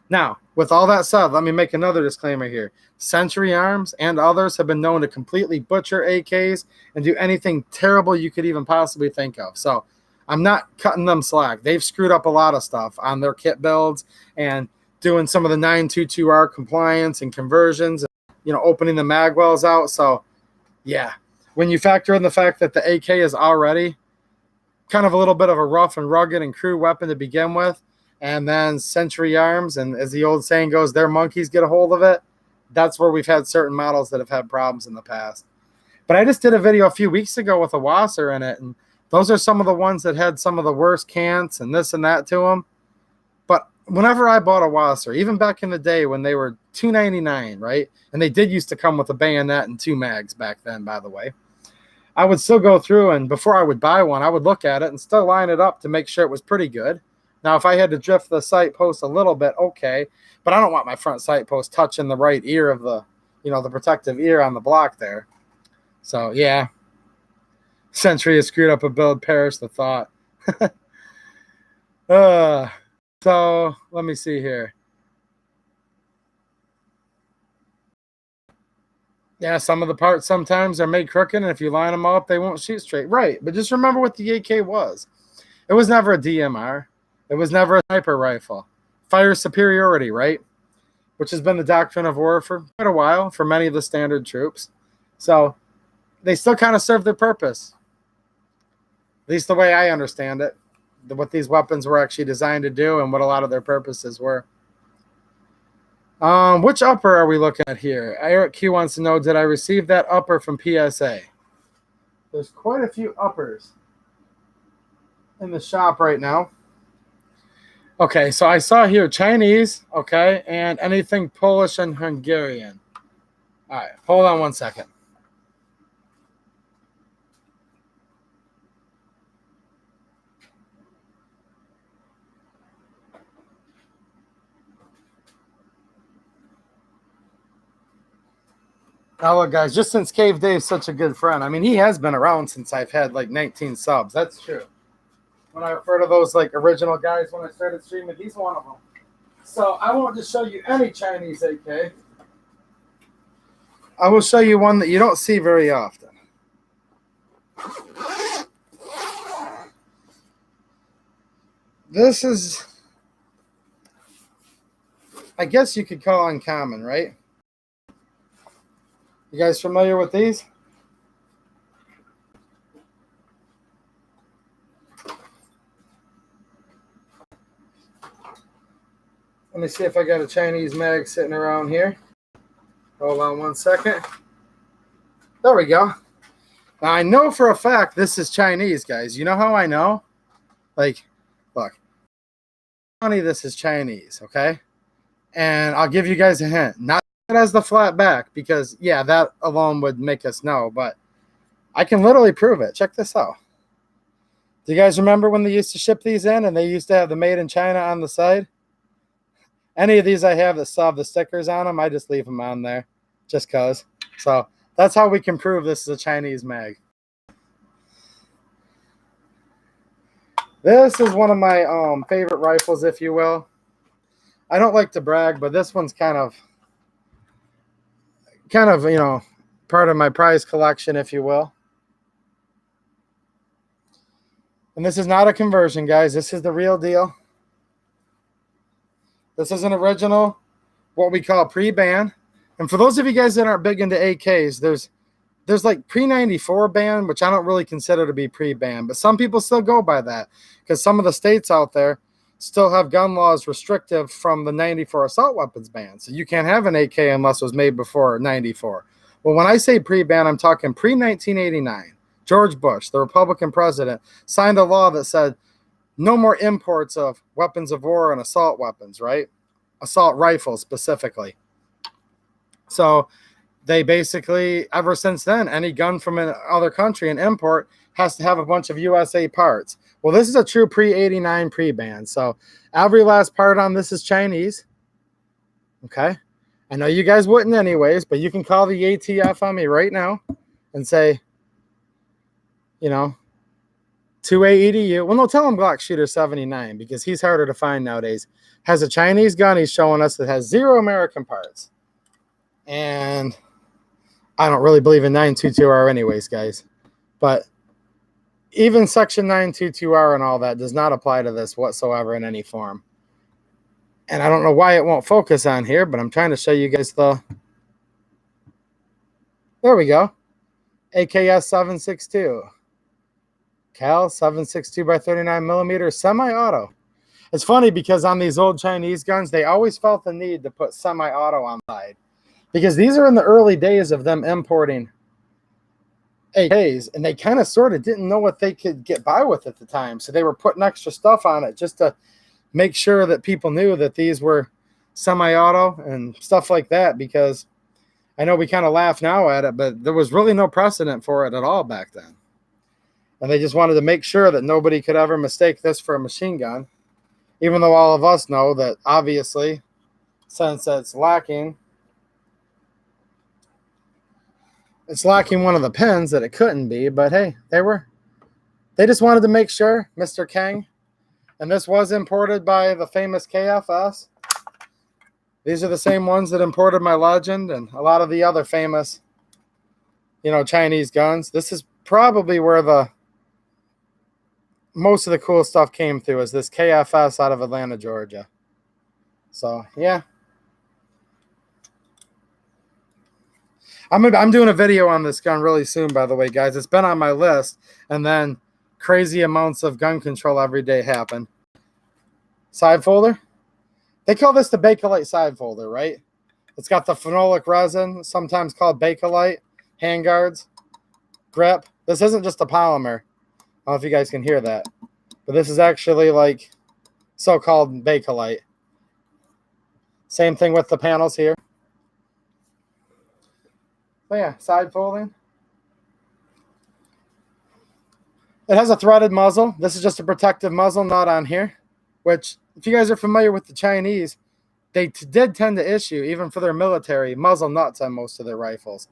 now, with all that said, let me make another disclaimer here. Century Arms and others have been known to completely butcher AKs and do anything terrible you could even possibly think of. So I'm not cutting them slack. They've screwed up a lot of stuff on their kit builds and doing some of the 922R compliance and conversions, and, you know, opening the mag wells out. So yeah, when you factor in the fact that the AK is already kind of a little bit of a rough and rugged and crude weapon to begin with, and then Century Arms, and as the old saying goes, their monkeys get a hold of it, that's where we've had certain models that have had problems in the past. But I just did a video a few weeks ago with a Wasser in it, and those are some of the ones that had some of the worst cants and this and that to them. But whenever I bought a Wasser, even back in the day when they were $299, right? And they did used to come with a bayonet and 2 mags back then, by the way. I would still go through, and before I would buy one, I would look at it and still line it up to make sure it was pretty good. Now, if I had to drift the sight post a little bit, okay, but I don't want my front sight post touching the right ear of the, you know, the protective ear on the block there. So, yeah. Century has screwed up a build, perish the thought. So, let me see here. Yeah, some of the parts sometimes are made crooked, and if you line them up, they won't shoot straight. Right, but just remember what the AK was. It was never a DMR. It was never a sniper rifle. Fire superiority, right? Which has been the doctrine of war for quite a while for many of the standard troops. So they still kind of serve their purpose. At least the way I understand it. What these weapons were actually designed to do and what a lot of their purposes were. Which upper are we looking at here? Eric Q wants to know, did I receive that upper from PSA? There's quite a few uppers in the shop right now. Okay, so I saw here Chinese, okay, and anything Polish and Hungarian. All right, hold on one second. Now look, guys, just since Cave Dave's such a good friend, I mean, he has been around since I've had like 19 subs. That's true. When I refer to those like original guys when I started streaming, he's one of them. So I won't just show you any Chinese AK. I will show you one that you don't see very often. This is, I guess you could call uncommon, right? You guys familiar with these? Let me see if I got a Chinese mag sitting around here. Hold on one second. There we go. Now I know for a fact this is Chinese, guys. You know how I know? Like, look. Funny, this is Chinese, okay? And I'll give you guys a hint. Not that it has the flat back, because, yeah, that alone would make us know. But I can literally prove it. Check this out. Do you guys remember when they used to ship these in and they used to have the made in China on the side? Any of these I have that still have the stickers on them, I just leave them on there just because. So that's how we can prove this is a Chinese mag. This is one of my favorite rifles, if you will. I don't like to brag, but this one's kind of, you know, part of my prize collection, if you will. And this is not a conversion, guys. This is the real deal. This is an original, what we call pre-ban. And for those of you guys that aren't big into AKs, there's like pre-94 ban, which I don't really consider to be pre-ban, but some people still go by that because some of the states out there still have gun laws restrictive from the 94 assault weapons ban. So you can't have an AK unless it was made before 94. Well, when I say pre-ban, I'm talking pre-1989. George Bush, the Republican president, signed a law that said no more imports of weapons of war and assault weapons, right? Assault rifles specifically. So they basically, ever since then, any gun from another country, an import, has to have a bunch of USA parts. Well, this is a true pre-89 pre-ban. So every last part on this is Chinese. Okay? I know you guys wouldn't anyways, but you can call the ATF on me right now and say, you know, 2A EDU. Well, no, tell him Glock Shooter 79 because he's harder to find nowadays. Has a Chinese gun he's showing us that has 0 American parts. And I don't really believe in 922R anyways, guys. But even Section 922R and all that does not apply to this whatsoever in any form. And I don't know why it won't focus on here, but I'm trying to show you guys the... There we go. AKS 762. Cal 762 by 39 millimeter semi-auto. It's funny because on these old Chinese guns, they always felt the need to put semi-auto on the side. Because these are in the early days of them importing AKs, and they kind of sort of didn't know what they could get by with at the time. So they were putting extra stuff on it just to make sure that people knew that these were semi-auto and stuff like that, because I know we kind of laugh now at it, but there was really no precedent for it at all back then. And they just wanted to make sure that nobody could ever mistake this for a machine gun, even though all of us know that obviously, since it's lacking one of the pins, that it couldn't be. But hey, they just wanted to make sure, Mr. Kang. And this was imported by the famous KFS. These are the same ones that imported my Legend and a lot of the other famous, you know, Chinese guns. This is probably where the most of the cool stuff came through, is this KFS out of Atlanta, Georgia. So yeah, I'm doing a video on this gun really soon, by the way, guys. It's been on my list, and then crazy amounts of gun control every day happen. Side folder. They call this the Bakelite side folder, right? It's got the phenolic resin, sometimes called Bakelite, handguards, grip. This isn't just a polymer. I don't know if you guys can hear that, but this is actually like so-called Bakelite. Same thing with the panels here. But yeah, side folding. It has a threaded muzzle. This is just a protective muzzle, not on here, which if you guys are familiar with the Chinese, they did tend to issue, even for their military, muzzle nuts on most of their rifles.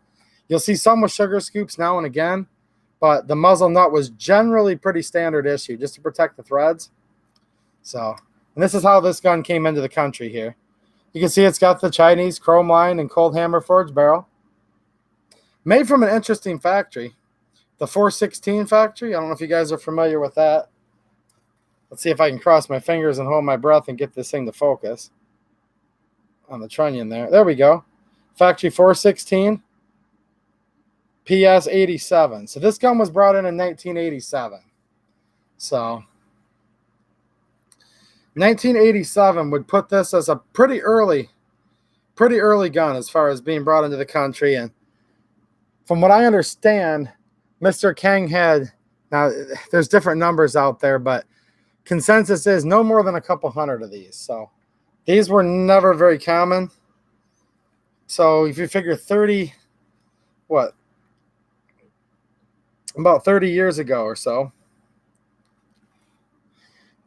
You'll see some with sugar scoops now and again, but the muzzle nut was generally pretty standard issue just to protect the threads. So, and this is how this gun came into the country here. You can see it's got the Chinese chrome line and cold hammer forged barrel. Made from an interesting factory, the 416 factory. I don't know if you guys are familiar with that. Let's see if I can cross my fingers and hold my breath and get this thing to focus on the trunnion there. There we go. Factory 416, PS 87. So this gun was brought in 1987. So 1987 would put this as a pretty early gun as far as being brought into the country. And from what I understand, Mr. Kang had, now there's different numbers out there, but consensus is no more than a couple hundred of these. So these were never very common. So if you figure 30, what? About 30 years ago or so,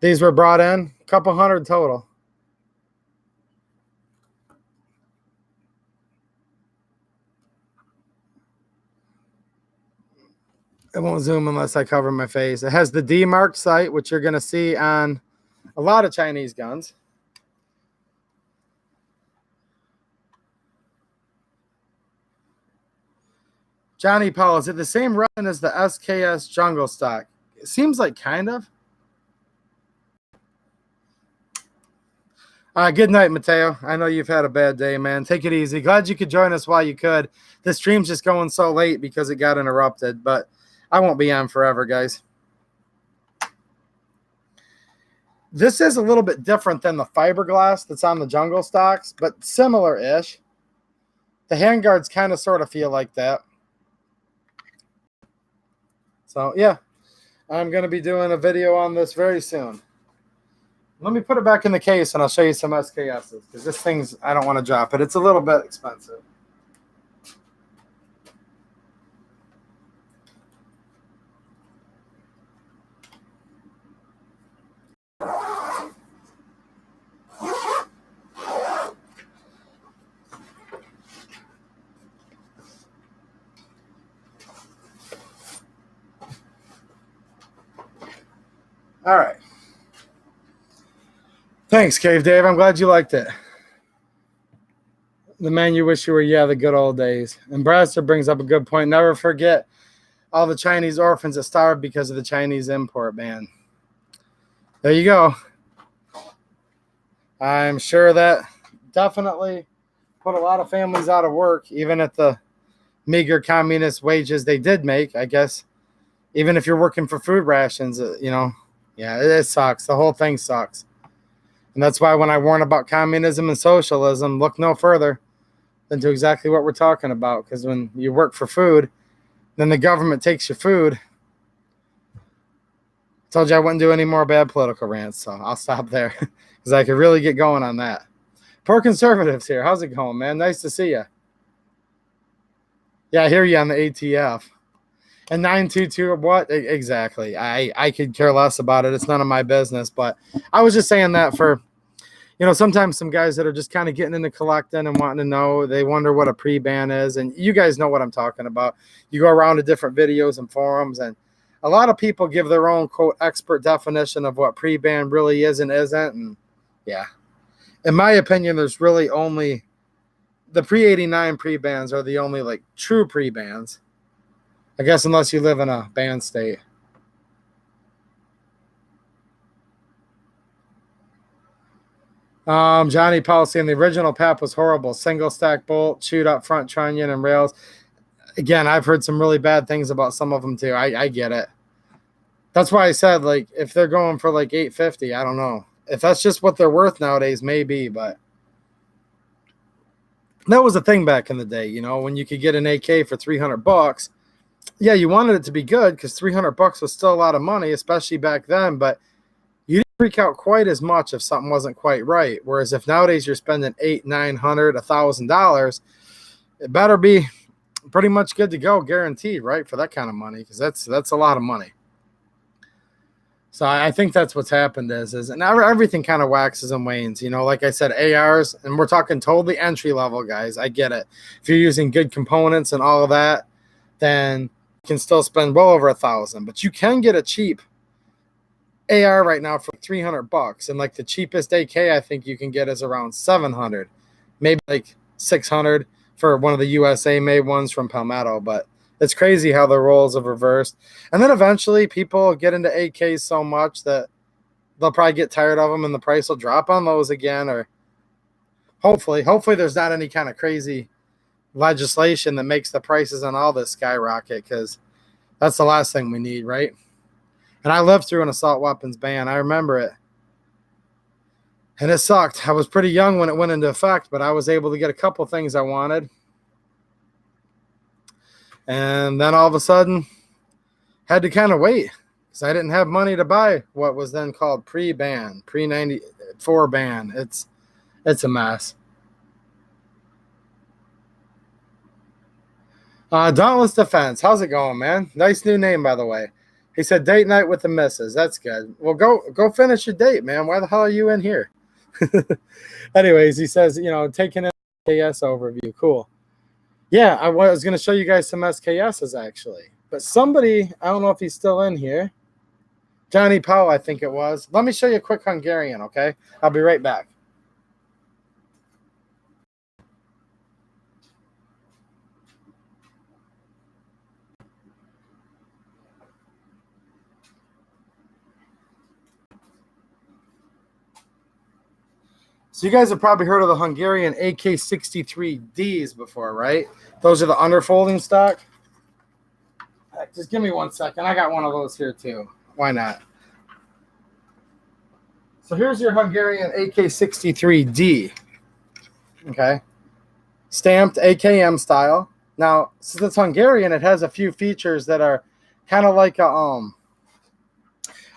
these were brought in, a couple hundred total. It won't zoom unless I cover my face. It has the D marked sight, which you're going to see on a lot of Chinese guns. Johnny Paul, is it the same resin as the SKS Jungle Stock? It seems like kind of. Good night, Mateo. I know you've had a bad day, man. Take it easy. Glad you could join us while you could. The stream's just going so late because it got interrupted, but I won't be on forever, guys. This is a little bit different than the fiberglass that's on the Jungle Stocks, but similar-ish. The handguards kind of sort of feel like that. So, yeah, I'm going to be doing a video on this very soon. Let me put it back in the case, and I'll show you some SKSs, because this thing's, I don't want to drop it. It's a little bit expensive. All right. Thanks, Cave Dave. I'm glad you liked it. The man you wish you were, yeah, the good old days. And Bradster brings up a good point. Never forget all the Chinese orphans that starved because of the Chinese import ban. There you go. I'm sure that definitely put a lot of families out of work, even at the meager communist wages they did make, I guess. Even if you're working for food rations, you know, yeah, it sucks. The whole thing sucks. And that's why when I warn about communism and socialism, look no further than to exactly what we're talking about. Because when you work for food, then the government takes your food. Told you I wouldn't do any more bad political rants, so I'll stop there because I could really get going on that. Poor conservatives here. How's it going, man? Nice to see you. Yeah, I hear you on the ATF. And 922, what? Exactly. I could care less about it. It's none of my business. But I was just saying that for, you know, sometimes some guys that are just kind of getting into collecting and wanting to know, they wonder what a pre-ban is. And you guys know what I'm talking about. You go around to different videos and forums, and a lot of people give their own, quote, expert definition of what pre-ban really is and isn't. And, yeah. In my opinion, there's really only the pre-89 pre-bans are the only, like, true pre-bans. I guess unless you live in a ban state. Johnny Paul saying the original PAP was horrible. Single stack bolt, chewed up front trunnion and rails. Again, I've heard some really bad things about some of them too. I get it. That's why I said, like, if they're going for like $850, I don't know. If that's just what they're worth nowadays, maybe, but That was a thing back in the day, you know, when you could get an AK for $300. Yeah, you wanted it to be good because $300 was still a lot of money, especially back then. But you didn't freak out quite as much if something wasn't quite right. Whereas if nowadays you're spending $800, $900, $1,000, it better be pretty much good to go, guaranteed, right, for that kind of money, because that's a lot of money. So I think that's what's happened is now everything kind of waxes and wanes. You know, like I said, ARs, and we're talking totally entry level, guys. I get it. If you're using good components and all of that, then you can still spend well over $1,000. But you can get a cheap AR right now for $300, and like the cheapest AK I think you can get is around $700, maybe like $600 for one of the USA made ones from Palmetto. But it's crazy how the roles have reversed. And then eventually people get into AKs so much that they'll probably get tired of them and the price will drop on those again. Or hopefully there's not any kind of crazy legislation that makes the prices on all this skyrocket, because that's the last thing we need, right? And I lived through an assault weapons ban. I remember it. And it sucked. I was pretty young when it went into effect, but I was able to get a couple things I wanted. And then all of a sudden, had to kind of wait because I didn't have money to buy what was then called pre-ban, pre-94 ban. It's a mess. Dauntless Defense. How's it going, man? Nice new name, by the way. He said date night with the missus. That's good. Well, go finish your date, man. Why the hell are you in here? Anyways, he says, you know, taking an SKS overview. Cool. Yeah, I was going to show you guys some SKSs, actually. But somebody, I don't know if he's still in here. Johnny Powell, I think it was. Let me show you a quick Hungarian, okay? I'll be right back. So you guys have probably heard of the Hungarian AK-63Ds before, right? Those are the underfolding stock. Just give me 1 second. I got one of those here too. Why not? So here's your Hungarian AK-63D. Okay. Stamped AKM style. Now, since it's Hungarian, it has a few features that are kind of like a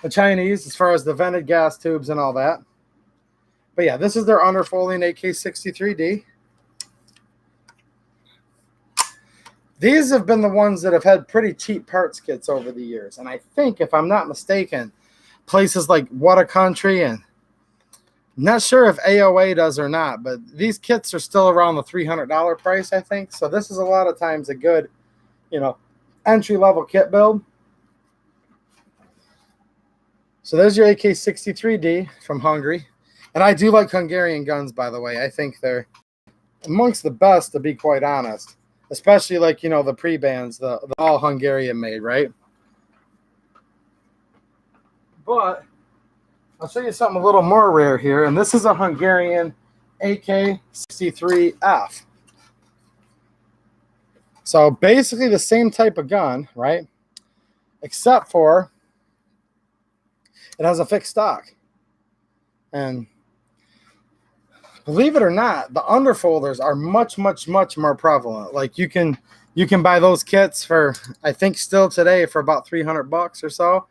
Chinese as far as the vented gas tubes and all that. But yeah, this is their underfolding AK-63D. These have been the ones that have had pretty cheap parts kits over the years. And I think, if I'm not mistaken, places like What a Country, and I'm not sure if AOA does or not, but these kits are still around the $300 price, I think. So this is a lot of times a good, you know, entry-level kit build. So there's your AK-63D from Hungary. And I do like Hungarian guns, by the way. I think they're amongst the best, to be quite honest. Especially like, you know, the pre-bans, the all Hungarian made, right? But I'll show you something a little more rare here. And this is a Hungarian AK-63F. So basically the same type of gun, right? Except for it has a fixed stock. And believe it or not, the underfolders are much, much, much more prevalent. Like you can buy those kits for, I think still today, for about $300 or so.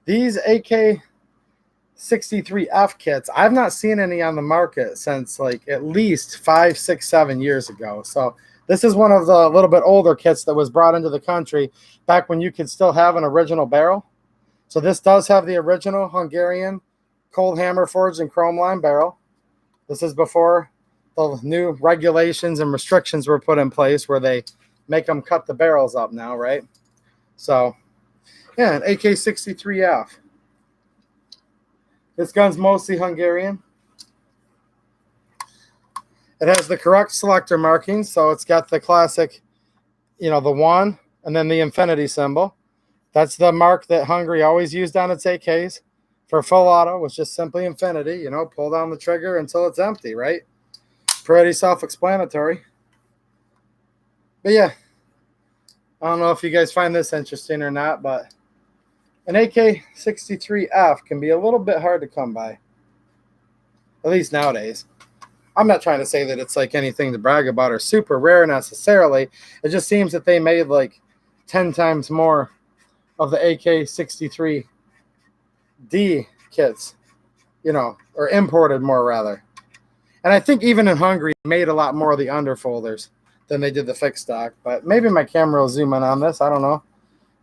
These AK-63F kits, I've not seen any on the market since like at least 5, 6, 7 years ago. So this is one of the little bit older kits that was brought into the country back when you could still have an original barrel. So this does have the original Hungarian cold hammer forged and chrome line barrel. This is before the new regulations and restrictions were put in place where they make them cut the barrels up now, right? So, yeah, an AK-63F. This gun's mostly Hungarian. It has the correct selector markings, so it's got the classic, you know, the 1 and then the infinity symbol. That's the mark that Hungary always used on its AKs. For full auto, was just simply infinity, you know, pull down the trigger until it's empty, right? Pretty self-explanatory. But yeah, I don't know if you guys find this interesting or not, but an AK-63F can be a little bit hard to come by, at least nowadays. I'm not trying to say that it's like anything to brag about or super rare necessarily. It just seems that they made like 10 times more of the AK-63D kits, you know, or imported more rather. And I think even in Hungary, they made a lot more of the underfolders than they did the fixed stock. But maybe my camera will zoom in on this. I don't know.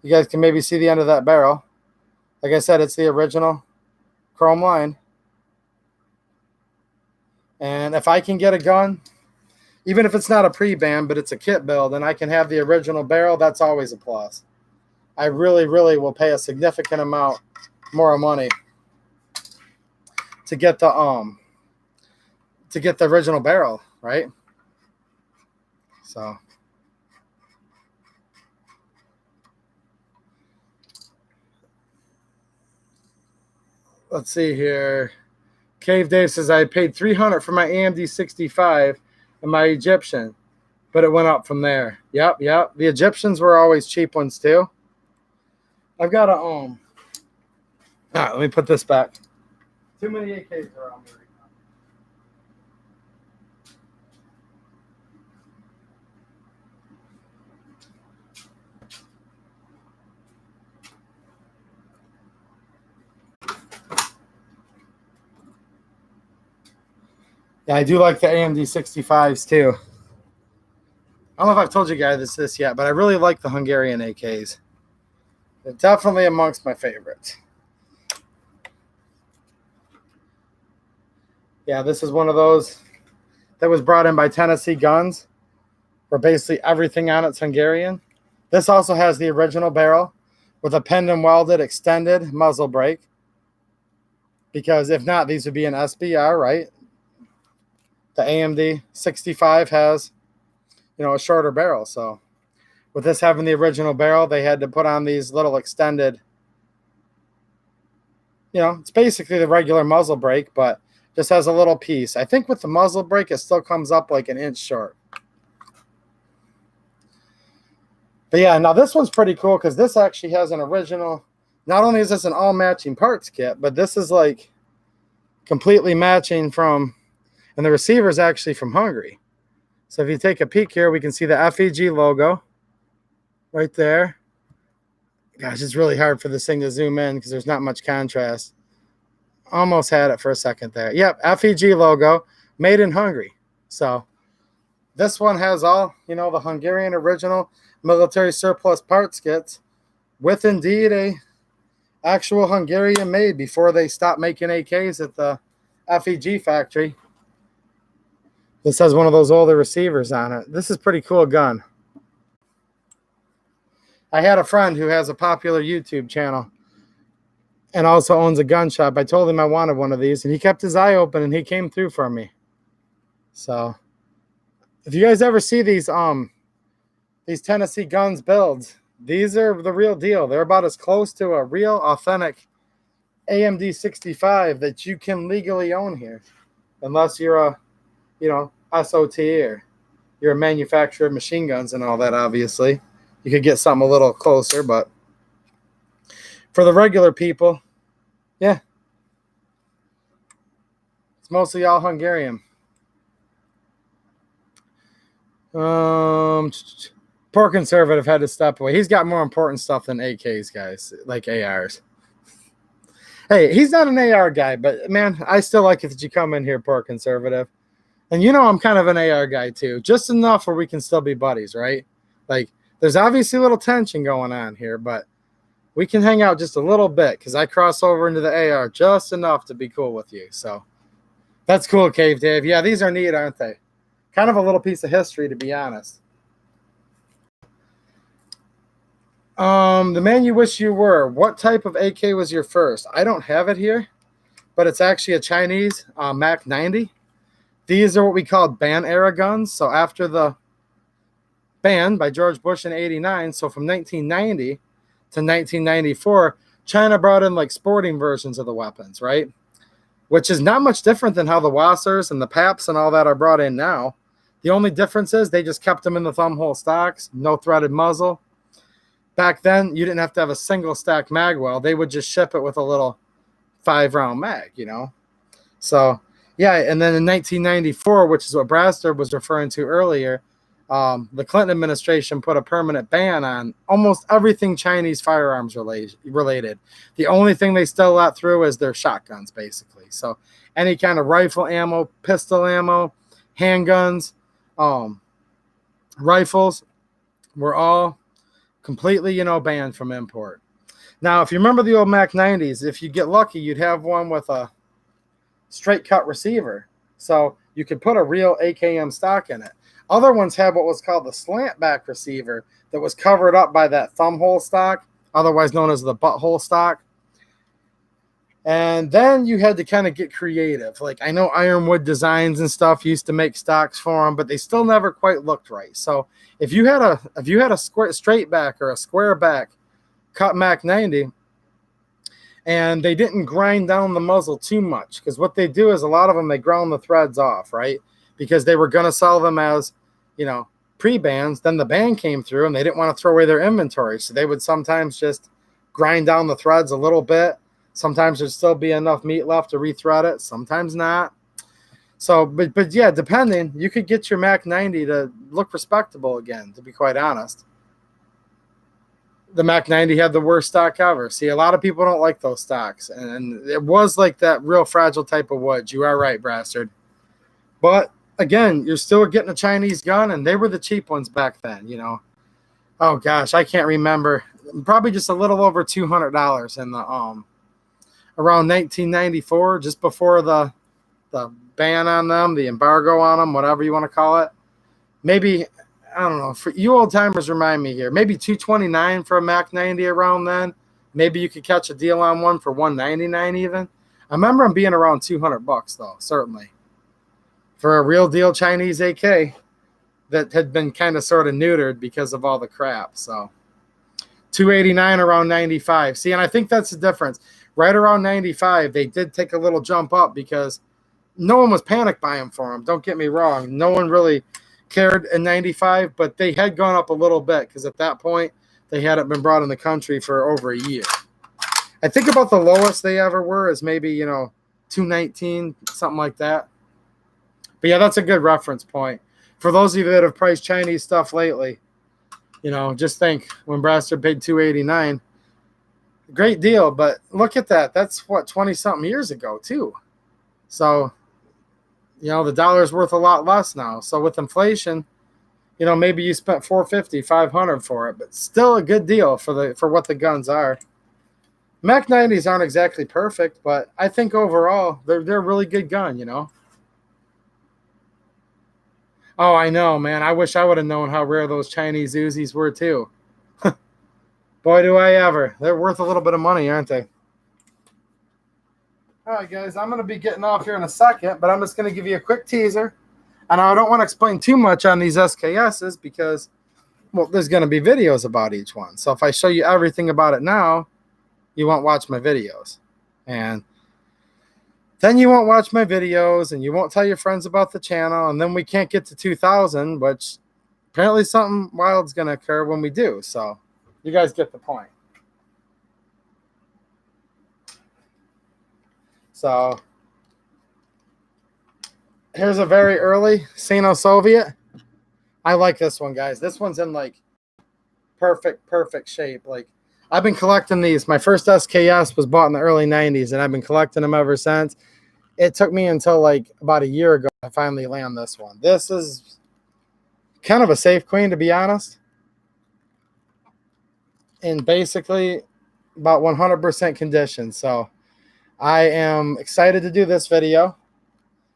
You guys can maybe see the end of that barrel. Like I said, it's the original chrome line. And if I can get a gun, even if it's not a pre-band, but it's a kit build, and I can have the original barrel, that's always a plus. I really, really will pay a significant amount more money to get the original barrel, right? So let's see here. Cave Dave says I paid $300 for my AMD 65 and my Egyptian, but it went up from there. Yep. The Egyptians were always cheap ones too. I've got a all right, let me put this back. Too many AKs around me right now. Yeah, I do like the AMD 65s too. I don't know if I've told you guys this yet, but I really like the Hungarian AKs. They're definitely amongst my favorites. Yeah, this is one of those that was brought in by Tennessee Guns, where basically everything on it's Hungarian. This also has the original barrel with a pinned and welded extended muzzle brake. Because if not, these would be an SBR, right? The AMD 65 has, you know, a shorter barrel. So with this having the original barrel, they had to put on these little extended, you know, it's basically the regular muzzle brake, but just has a little piece. I think with the muzzle brake, it still comes up like an inch short. But yeah, now this one's pretty cool because this actually has an original. Not only is this an all matching parts kit, but this is like completely matching from, and the receiver is actually from Hungary. So if you take a peek here, we can see the FEG logo right there. Gosh, it's really hard for this thing to zoom in because there's not much contrast. Almost had it for a second there. Yep, FEG logo, made in Hungary. So this one has all, you know, the Hungarian original military surplus parts kits with indeed a actual Hungarian made before they stopped making AKs at the FEG factory. This has one of those older receivers on it. This is a pretty cool gun. I had a friend who has a popular YouTube channel and also owns a gun shop. I told him I wanted one of these, and he kept his eye open, and he came through for me. So if you guys ever see these Tennessee Guns builds, these are the real deal. They're about as close to a real, authentic AMD 65 that you can legally own here, unless you're a, you know, SOT or you're a manufacturer of machine guns and all that. Obviously, you could get something a little closer, but for the regular people, yeah, it's mostly all Hungarian. Poor Conservative had to step away. He's got more important stuff than AKs, guys, like ARs. Hey, he's not an AR guy, but man, I still like it that you come in here, Poor Conservative. And you know I'm kind of an AR guy too, just enough where we can still be buddies, right? Like, there's obviously a little tension going on here, but we can hang out just a little bit because I cross over into the AR just enough to be cool with you. So that's cool, Cave Dave. Yeah, these are neat, aren't they? Kind of a little piece of history, to be honest. The man you wish you were. What type of AK was your first? I don't have it here, but it's actually a Chinese Mac 90. These are what we call ban era guns. So after the ban by George Bush in '89, so from 1990 to 1994, China brought in like sporting versions of the weapons, right? Which is not much different than how the Wassers and the Paps and all that are brought in now. The only difference is they just kept them in the thumbhole stocks, no threaded muzzle. Back then, you didn't have to have a single stack mag well. They would just ship it with a little 5-round mag, you know? So Yeah, and then in 1994, which is what Braster was referring to earlier, the Clinton administration put a permanent ban on almost everything Chinese firearms related. The only thing they still let through is their shotguns, basically. So any kind of rifle ammo, pistol ammo, handguns, rifles were all completely, banned from import. Now, if you remember the old Mac 90s, if you get lucky, you'd have one with a straight cut receiver. So you could put a real AKM stock in it. Other ones had what was called the slant back receiver that was covered up by that thumb hole stock, otherwise known as the butthole stock. And then you had to kind of get creative. Like, I know Ironwood Designs and stuff used to make stocks for them, but they still never quite looked right. So if you had a straight back or a square back cut Mac 90, and they didn't grind down the muzzle too much, because what they do is a lot of them, they ground the threads off, right? Because they were going to sell them as, pre-bans. Then the ban came through and they didn't want to throw away their inventory. So they would sometimes just grind down the threads a little bit. Sometimes there'd still be enough meat left to rethread it. Sometimes not. So, but yeah, depending, you could get your Mac 90 to look respectable again, to be quite honest. The Mac 90 had the worst stock ever. See, a lot of people don't like those stocks. And it was like that real fragile type of wood. You are right, Brastard. But again, you're still getting a Chinese gun, and they were the cheap ones back then, Oh gosh, I can't remember. Probably just a little over $200 in the around 1994, just before the ban on them, the embargo on them, whatever you want to call it. Maybe, I don't know, for you old timers, remind me here, maybe $229 for a Mac 90 around then. Maybe you could catch a deal on one for $199 even. I remember them being around $200 though, certainly, for a real deal Chinese AK that had been kind of sort of neutered because of all the crap. So $289 around 95. See, and I think that's the difference. Right around 95, they did take a little jump up because no one was panic buying for them. Don't get me wrong. No one really cared in 95, but they had gone up a little bit because at that point, they hadn't been brought in the country for over a year. I think about the lowest they ever were is maybe, $219, something like that. But yeah, that's a good reference point. For those of you that have priced Chinese stuff lately, just think when Braster paid $289. Great deal, but look at that. That's what, 20-something years ago, too. So, the dollar's worth a lot less now. So with inflation, maybe you spent $450, $500 for it, but still a good deal for what the guns are. Mac 90s aren't exactly perfect, but I think overall they're a really good gun, Oh, I know, man. I wish I would have known how rare those Chinese Uzis were, too. Boy, do I ever. They're worth a little bit of money, aren't they? All right, guys, I'm going to be getting off here in a second, but I'm just going to give you a quick teaser. And I don't want to explain too much on these SKSs because, well, there's going to be videos about each one. So if I show you everything about it now, you won't watch my videos. And then you won't watch my videos, and you won't tell your friends about the channel, and then we can't get to 2,000, which apparently something wild's going to occur when we do. So you guys get the point. So here's a very early Sino-Soviet. I like this one, guys. This one's in like perfect shape. Like, I've been collecting these. My first SKS was bought in the early 90s, and I've been collecting them ever since. It took me until like about a year ago to finally land this one. This is kind of a safe queen, to be honest. In basically about 100% condition. So I am excited to do this video.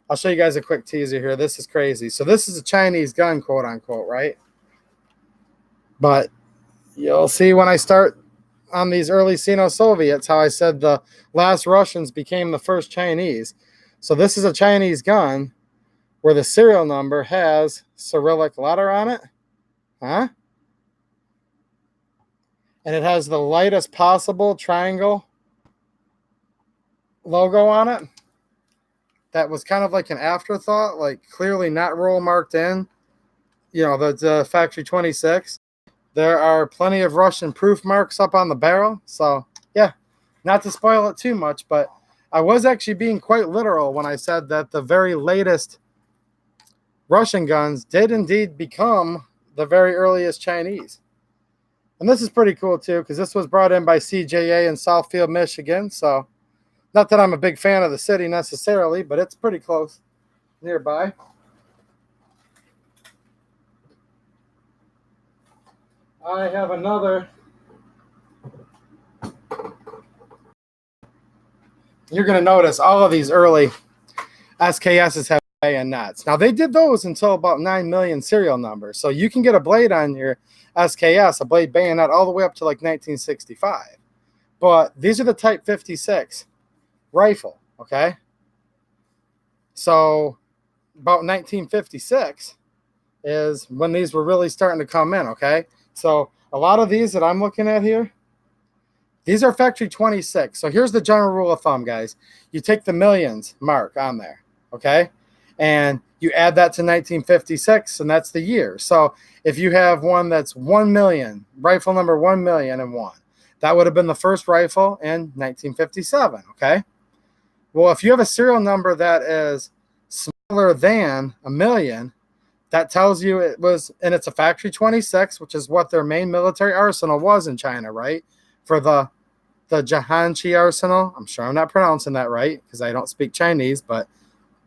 I'll show you guys a quick teaser here. This is crazy. So this is a Chinese gun, quote unquote, right? But you'll see when I start on these early Sino-Soviets how I said the last Russians became the first Chinese. So this is a Chinese gun where the serial number has Cyrillic letter on it. Huh? And it has the lightest possible triangle logo on it. That was kind of like an afterthought, like clearly not roll marked in. The factory 26. There are plenty of Russian proof marks up on the barrel. So, yeah, not to spoil it too much, but I was actually being quite literal when I said that the very latest Russian guns did indeed become the very earliest Chinese. And this is pretty cool too, because this was brought in by CJA in Southfield, Michigan. So not that I'm a big fan of the city necessarily, but it's pretty close nearby. I have another. You're going to notice all of these early SKSs have bayonets. Now, they did those until about 9 million serial numbers. So you can get a blade on your SKS, a blade bayonet, all the way up to like 1965. But these are the Type 56 rifle, okay? So about 1956 is when these were really starting to come in, okay? So a lot of these that I'm looking at here, these are factory 26. So here's the general rule of thumb, guys. You take the millions mark on there, okay? And you add that to 1956, and that's the year. So if you have one that's 1 million, rifle number 1,000,001, that would have been the first rifle in 1957, okay? Well, if you have a serial number that is smaller than 1 million, that tells you it was, and it's a factory 26, which is what their main military arsenal was in China, right? For the Jiangxi arsenal. I'm sure I'm not pronouncing that right because I don't speak Chinese, but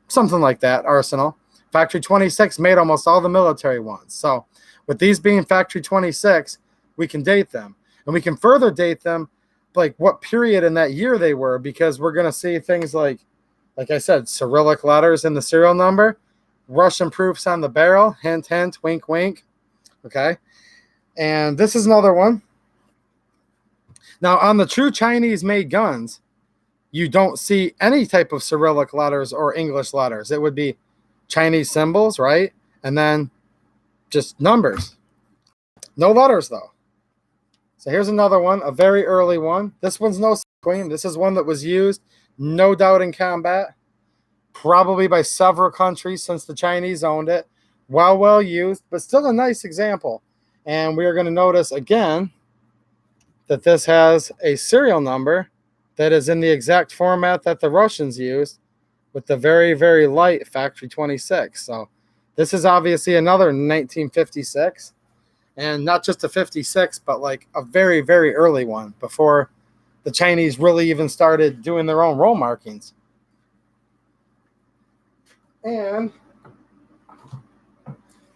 something like that, arsenal. Factory 26 made almost all the military ones. So with these being factory 26, we can date them. And we can further date them, like what period in that year they were, because we're going to see things like I said, Cyrillic letters in the serial number, Russian proofs on the barrel, hint, hint, wink, wink. Okay. And this is another one. Now, on the true Chinese-made guns, you don't see any type of Cyrillic letters or English letters. It would be Chinese symbols, right? And then just numbers. No letters, though. So here's another one, a very early one. This one's no queen. This is one that was used, no doubt, in combat, probably by several countries since the Chinese owned it. Well used, but still a nice example. And we are going to notice again that this has a serial number that is in the exact format that the Russians used with the very, very light factory 26. So this is obviously another 1956, and not just a 56, but like a very, very early one before the Chinese really even started doing their own roll markings. And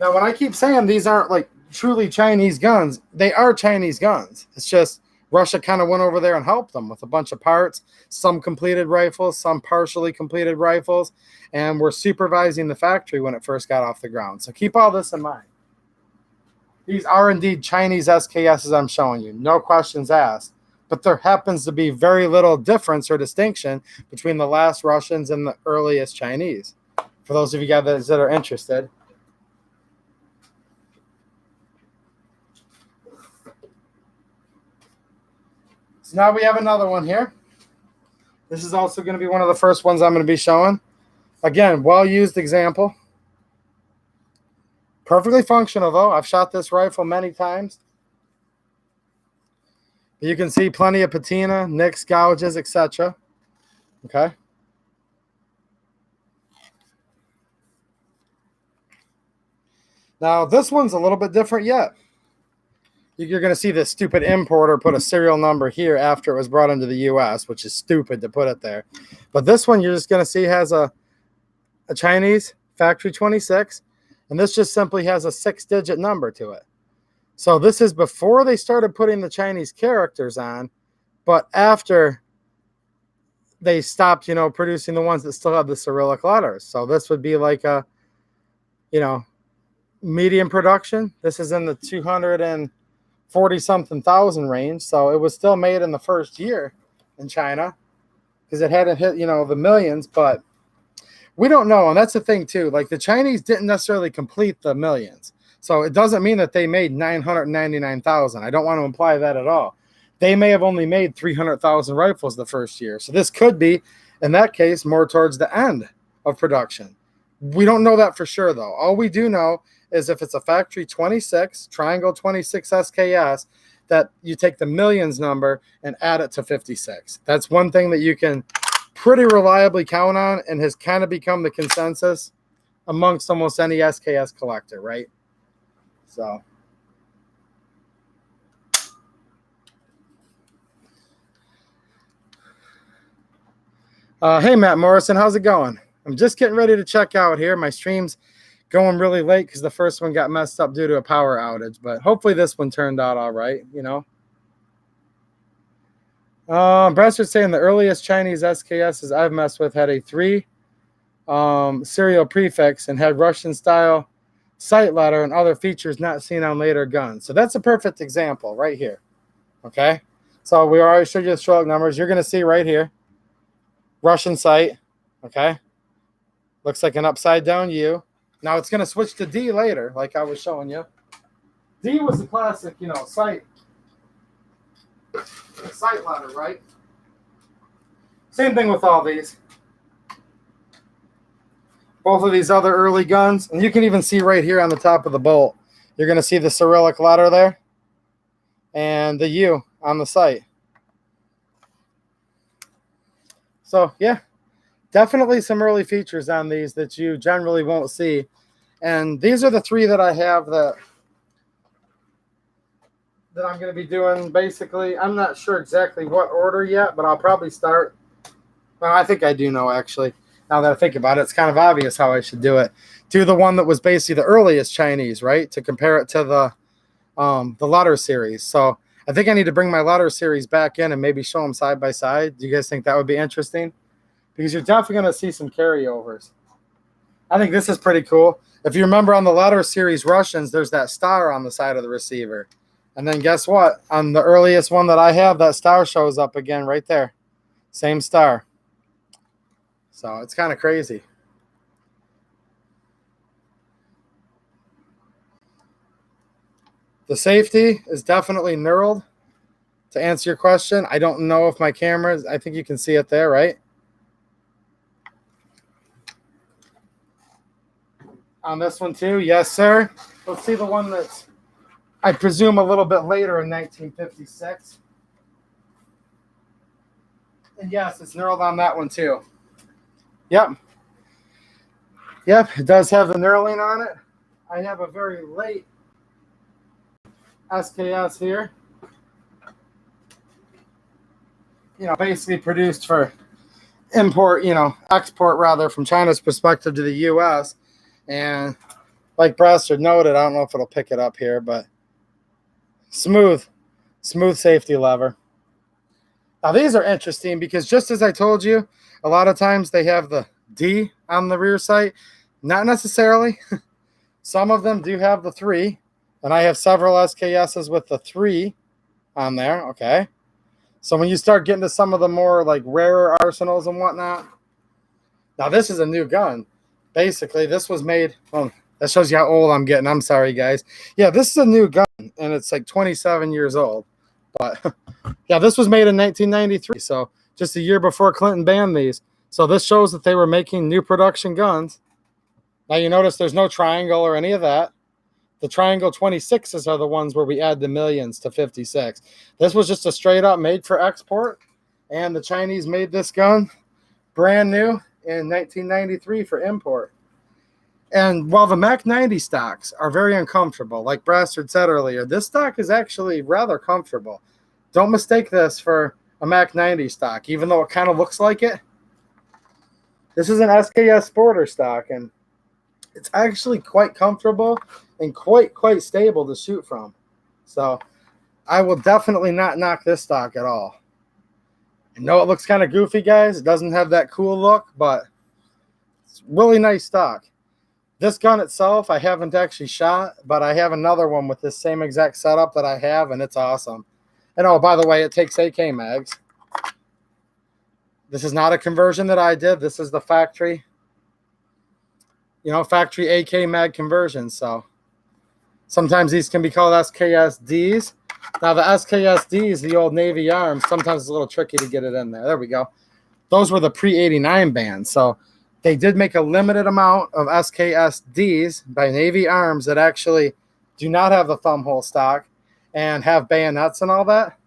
now when I keep saying these aren't like truly Chinese guns, they are Chinese guns. It's just Russia kind of went over there and helped them with a bunch of parts, some completed rifles, some partially completed rifles, and we're supervising the factory when it first got off the ground. So keep all this in mind. These are indeed Chinese SKSs I'm showing you, no questions asked. But there happens to be very little difference or distinction between the last Russians and the earliest Chinese, for those of you guys that are interested. So now we have another one here. This is also going to be one of the first ones I'm going to be showing. Again, well-used example. Perfectly functional, though. I've shot this rifle many times. You can see plenty of patina, nicks, gouges, etc. Okay. Now, this one's a little bit different yet. You're going to see this stupid importer put a serial number here after it was brought into the U.S., which is stupid to put it there. But this one you're just going to see has a Chinese factory 26, and this just simply has a 6-digit number to it. So this is before they started putting the Chinese characters on, but after they stopped, producing the ones that still have the Cyrillic letters. So this would be like a, medium production. This is in the 240-something thousand range. So it was still made in the first year in China because it hadn't hit, the millions, but we don't know. And that's the thing too. Like the Chinese didn't necessarily complete the millions. So it doesn't mean that they made 999,000. I don't want to imply that at all. They may have only made 300,000 rifles the first year. So this could be, in that case, more towards the end of production. We don't know that for sure, though. All we do know is if it's a factory 26, triangle 26 SKS, that you take the millions number and add it to 56. That's one thing that you can pretty reliably count on and has kind of become the consensus amongst almost any SKS collector, right? So hey, Matt Morrison, how's it going? I'm just getting ready to check out here. My stream's going really late because the first one got messed up due to a power outage, but hopefully this one turned out all right, you know. Bradford's saying the earliest Chinese SKSs I've messed with had a 3 serial prefix and had Russian-style sight letter and other features not seen on later guns. So that's a perfect example right here, okay? So we already showed you the stroke numbers. You're going to see right here, Russian sight, okay? Looks like an upside-down U. Now it's going to switch to D later, like I was showing you. D was the classic, you know, sight letter, right? Same thing with all these. Both of these other early guns, and you can even see right here on the top of the bolt, you're going to see the Cyrillic letter there and the U on the sight. So, yeah, definitely some early features on these that you generally won't see. And these are the 3 that I have that I'm going to be doing. Basically, I'm not sure exactly what order yet, but I'll probably start. Well, I think I do know, actually. Now that I think about it, it's kind of obvious how I should do it. Do the one that was basically the earliest Chinese, right? To compare it to the letter series. So I think I need to bring my letter series back in and maybe show them side by side. Do you guys think that would be interesting? Because you're definitely going to see some carryovers. I think this is pretty cool. If you remember on the letter series Russians, there's that star on the side of the receiver. And then guess what? On the earliest one that I have, that star shows up again right there. Same star. So it's kind of crazy. The safety is definitely knurled. To answer your question, I don't know if my camera, I think you can see it there, right? On this one too, yes, sir. Let's see the one that's, I presume, a little bit later in 1956. And yes, it's knurled on that one too. Yep. Yep, it does have the knurling on it. I have a very late SKS here. You know, basically produced for import, you know, export rather, from China's perspective to the U.S. And like Brastard noted, I don't know if it'll pick it up here, but smooth safety lever. Now these are interesting because just as I told you, a lot of times they have the D on the rear sight. Not necessarily. Some of them do have the 3, and I have several SKSs with the 3 on there, okay? So when you start getting to some of the more like rarer arsenals and whatnot, now this is a new gun. Basically, this was made, well, that shows you how old I'm getting. I'm sorry, guys. Yeah, this is a new gun, and it's like 27 years old. But yeah, this was made in 1993, so just a year before Clinton banned these. So this shows that they were making new production guns. Now you notice there's no triangle or any of that. The triangle 26s are the ones where we add the millions to 56. This was just a straight up made for export, and the Chinese made this gun brand new in 1993 for import. And while the Mac 90 stocks are very uncomfortable, like Brastard said earlier, this stock is actually rather comfortable. Don't mistake this for a Mac 90 stock, even though it kind of looks like it. This is an SKS Sporter stock, and it's actually quite comfortable and quite stable to shoot from. So I will definitely not knock this stock at all. I know it looks kind of goofy, guys. It doesn't have that cool look, but it's really nice stock. This gun itself, I haven't actually shot, but I have another one with this same exact setup that I have, and it's awesome. And oh, by the way, it takes AK mags. This is not a conversion that I did. This is the factory, you know, factory AK mag conversion. So sometimes these can be called SKSDs. Now the SKSDs, the old Navy arms, sometimes it's a little tricky to get it in there. There we go. Those were the pre-89 bands. So they did make a limited amount of SKSDs by Navy arms that actually do not have the thumb hole stock and have bayonets and all that.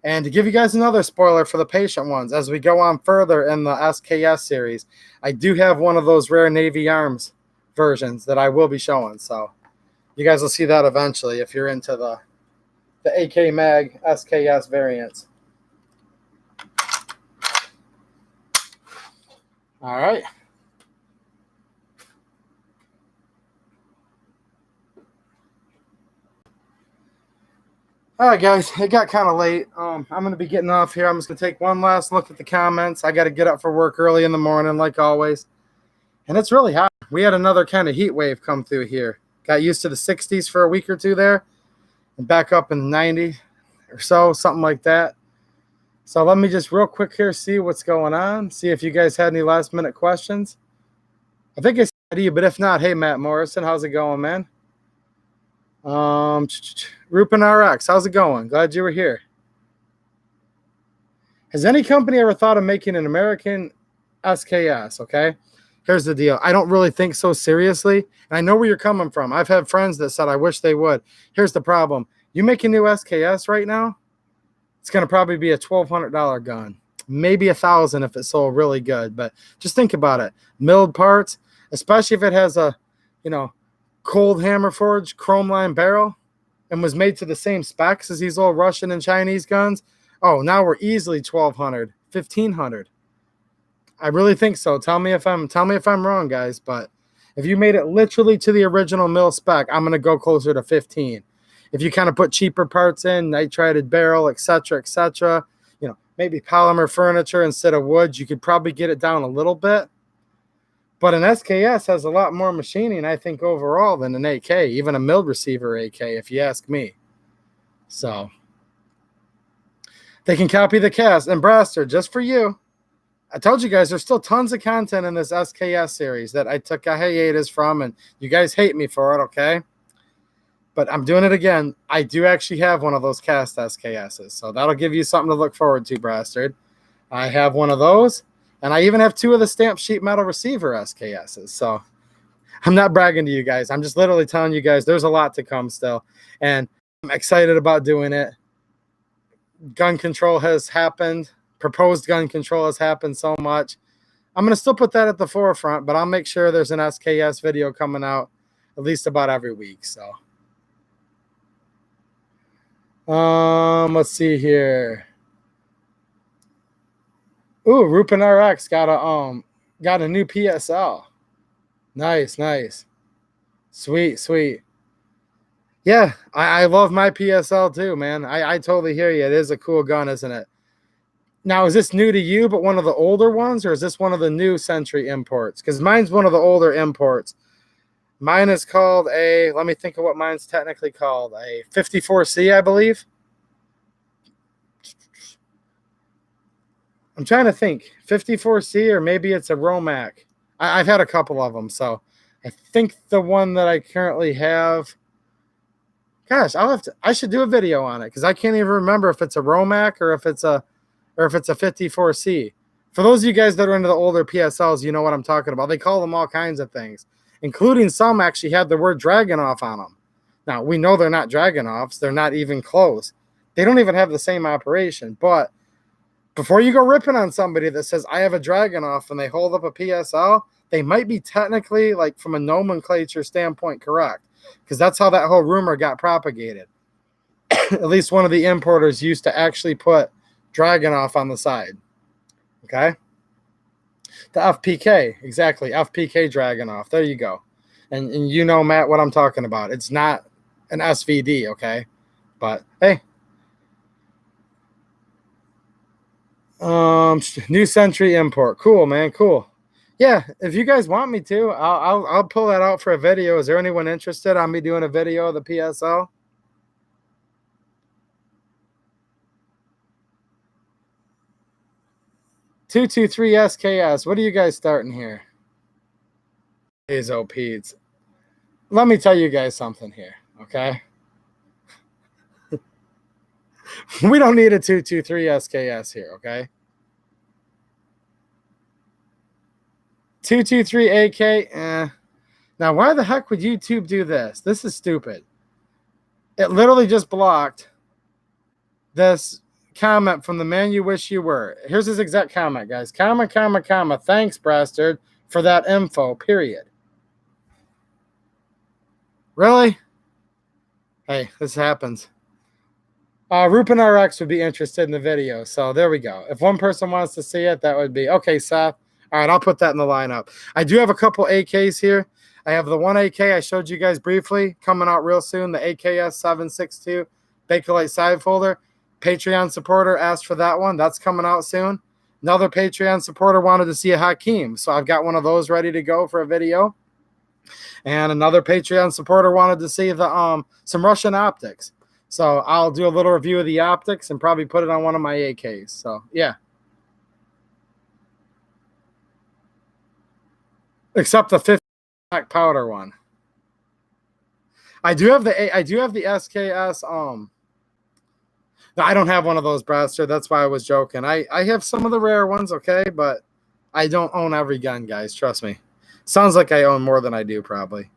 And to give you guys another spoiler for the patient ones, as we go on further in the SKS series, I do have one of those rare Navy Arms versions that I will be showing. So you guys will see that eventually if you're into the AK Mag SKS variants. All right. All right, guys, it got kind of late. I'm going to be getting off here. I'm just going to take one last look at the comments. I got to get up for work early in the morning, like always. And it's really hot. We had another kind of heat wave come through here. Got used to the 60s for a week or two there, and back up in the 90 or so, something like that. So let me just real quick here see what's going on, see if you guys had any last-minute questions. I think I said to you, but if not, hey, Matt Morrison, how's it going, man? Rupin RX, how's it going? Glad you were here. Has any company ever thought of making an American SKS? Okay, here's the deal. I don't really think so seriously, and I know where you're coming from. I've had friends that said I wish they would. Here's the problem. You make a new SKS right now, it's going to probably be a $1,200 gun, maybe $1,000 if it's sold really good. But just think about it. Milled parts, especially if it has a, cold hammer forged chrome line barrel and was made to the same specs as these old Russian and Chinese guns. Oh, now we're easily $1,200, $1,500. I really think so. Tell me if I'm wrong, guys. But if you made it literally to the original mill spec, I'm going to go closer to 15. If you kind of put cheaper parts in, nitrided barrel, etc., maybe polymer furniture instead of wood, you could probably get it down a little bit. But an SKS has a lot more machining, I think, overall than an AK, even a milled receiver AK, if you ask me. So they can copy the cast. And Braster, just for you, I told you guys there's still tons of content in this SKS series that I took a hiatus from, and you guys hate me for it, okay? But I'm doing it again. I do actually have one of those cast SKSs, so that'll give you something to look forward to, Brastard. I have one of those, and I even have 2 of the stamped sheet metal receiver SKSs. So I'm not bragging to you guys. I'm just literally telling you guys there's a lot to come still, and I'm excited about doing it. Gun control has happened. Proposed gun control has happened so much. I'm going to still put that at the forefront, but I'll make sure there's an SKS video coming out at least about every week. So let's see here. Ooh, Rupin RX got a new PSL. Nice. Sweet. Yeah, I love my PSL too, man. I totally hear you. It is a cool gun, isn't it? Now, is this new to you, but one of the older ones, or is this one of the new Century imports? Because mine's one of the older imports. Mine is called let me think of what mine's technically called, a 54C, I believe. I'm trying to think, 54C, or maybe it's a Romac. I've had a couple of them, so I think the one that I currently have, gosh, I should do a video on it, because I can't even remember if it's a Romac or if it's a 54C. For those of you guys that are into the older PSLs, you know what I'm talking about. They call them all kinds of things, including some actually had the word Dragunov on them. Now, we know they're not Dragunovs. They're not even close. They don't even have the same operation. But before you go ripping on somebody that says, I have a Dragunov, and they hold up a PSL, they might be technically, like from a nomenclature standpoint, correct. Because that's how that whole rumor got propagated. At least one of the importers used to actually put Dragunov on the side. Okay? The FPK, exactly. FPK Dragunov. There you go. And you know, Matt, what I'm talking about. It's not an SVD, okay? But hey. New Century import. Cool, man. Cool. Yeah, if you guys want me to, I'll pull that out for a video. Is there anyone interested on me doing a video of the PSL? $223 SKS. What are you guys starting here? Azo Pete's. Let me tell you guys something here, okay? We don't need a 223 SKS here, okay? 223 AK, Now, why the heck would YouTube do this? This is stupid. It literally just blocked this comment from the man you wish you were. Here's his exact comment, guys. Comma, comma, comma. Thanks, Bastard, for that info, period. Really? Hey, this happens. Rupin RX would be interested in the video. So there we go. If one person wants to see it, that would be okay, Seth. All right, I'll put that in the lineup. I do have a couple AKs here. I have the one AK I showed you guys briefly coming out real soon, the AKS 762 Bakelite side folder. Patreon supporter asked for that one. That's coming out soon. Another Patreon supporter wanted to see a Hakeem, so I've got one of those ready to go for a video. And another Patreon supporter wanted to see the some Russian optics. So I'll do a little review of the optics and probably put it on one of my AKs. So yeah. Except the 50 black powder one. I do have the SKS. No, I don't have one of those, Braster. That's why I was joking. I have some of the rare ones, okay, but I don't own every gun, guys. Trust me. Sounds like I own more than I do, probably.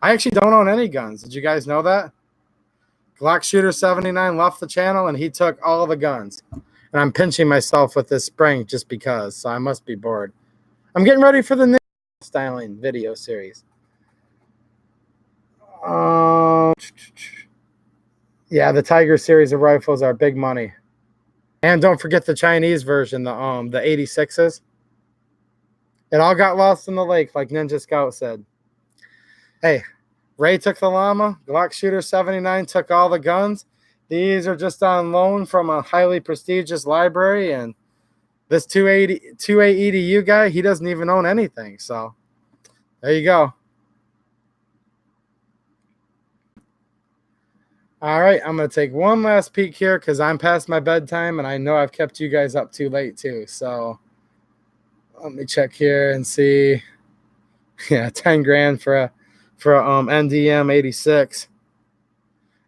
I actually don't own any guns. Did you guys know that? Glock Shooter 79 left the channel, and he took all the guns. And I'm pinching myself with this spring just because, so I must be bored. I'm getting ready for the new styling video series. Yeah, the Tiger series of rifles are big money. And don't forget the Chinese version, the 86s. It all got lost in the lake, like Ninja Scout said. Hey, Ray took the llama. Glock Shooter 79 took all the guns. These are just on loan from a highly prestigious library. And this 280 EDU guy, he doesn't even own anything. So there you go. All right, I'm going to take one last peek here because I'm past my bedtime, and I know I've kept you guys up too late too. So let me check here and see. Yeah, 10 grand for a NDM 86.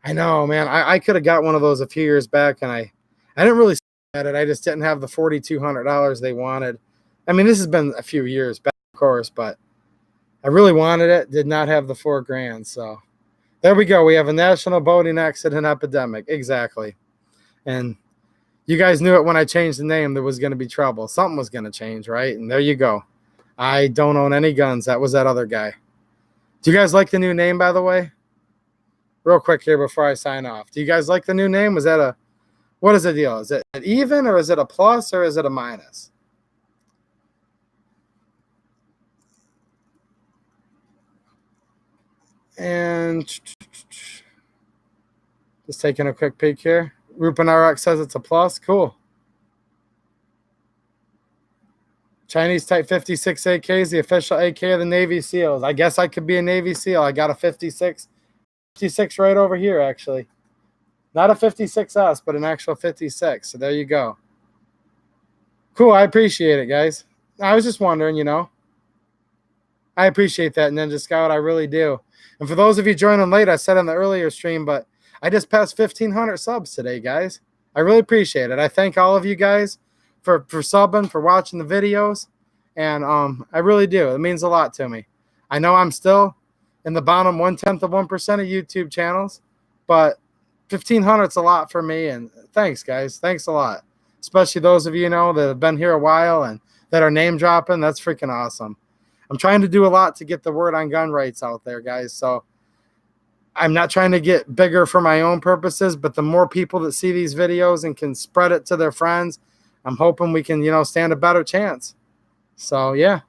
I know, man. I could have got one of those a few years back, and I didn't really at it. I just didn't have the $4,200 they wanted. I mean, this has been a few years back, of course, but I really wanted it. Did not have the $4 grand. So there we go. We have a national boating accident epidemic. Exactly. And you guys knew it when I changed the name. There was going to be trouble. Something was going to change, right? And there you go. I don't own any guns. That was that other guy. Do you guys like the new name, by the way? Real quick here before I sign off. Do you guys like the new name? Was that what is the deal? Is it an even, or is it a plus, or is it a minus? And just taking a quick peek here. Rupin RX says it's a plus. Cool. Chinese Type 56 AK is the official AK of the Navy SEALs. I guess I could be a Navy SEAL. I got a 56 right over here, actually. Not a 56S, but an actual 56. So there you go. Cool. I appreciate it, guys. I was just wondering, you know. I appreciate that, Ninja Scout. I really do. And for those of you joining late, I said on the earlier stream, but I just passed 1,500 subs today, guys. I really appreciate it. I thank all of you guys for subbing, for watching the videos. And I really do. It means a lot to me. I know I'm still in the bottom 1/10 of 1% of YouTube channels, but 1,500 is a lot for me. And thanks, guys. Thanks a lot. Especially those of you know that have been here a while and that are name dropping. That's freaking awesome. I'm trying to do a lot to get the word on gun rights out there, guys. So I'm not trying to get bigger for my own purposes, but the more people that see these videos and can spread it to their friends, I'm hoping we can, you know, stand a better chance. So, yeah.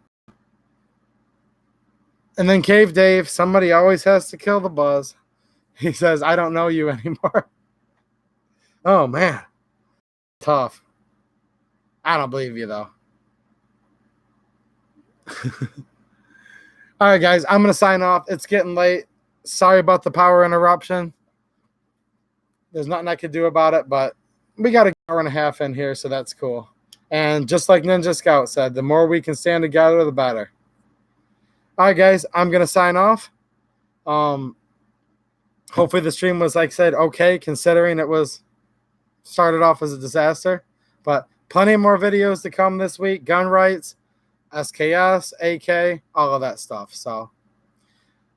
And then Cave Dave, somebody always has to kill the buzz. He says, I don't know you anymore. Oh, man. Tough. I don't believe you, though. All right, guys, I'm going to sign off. It's getting late. Sorry about the power interruption. There's nothing I could do about it, but we got an hour and a half in here, so that's cool. And just like Ninja Scout said, the more we can stand together, the better. All right, guys, I'm going to sign off. Hopefully the stream was, like I said, okay, considering it was started off as a disaster. But plenty more videos to come this week. Gun rights, SKS, AK, all of that stuff. So,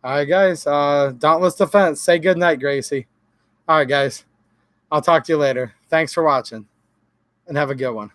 all right, guys, Dauntless Defense. Say good night, Gracie. All right, guys, I'll talk to you later. Thanks for watching. and have a good one.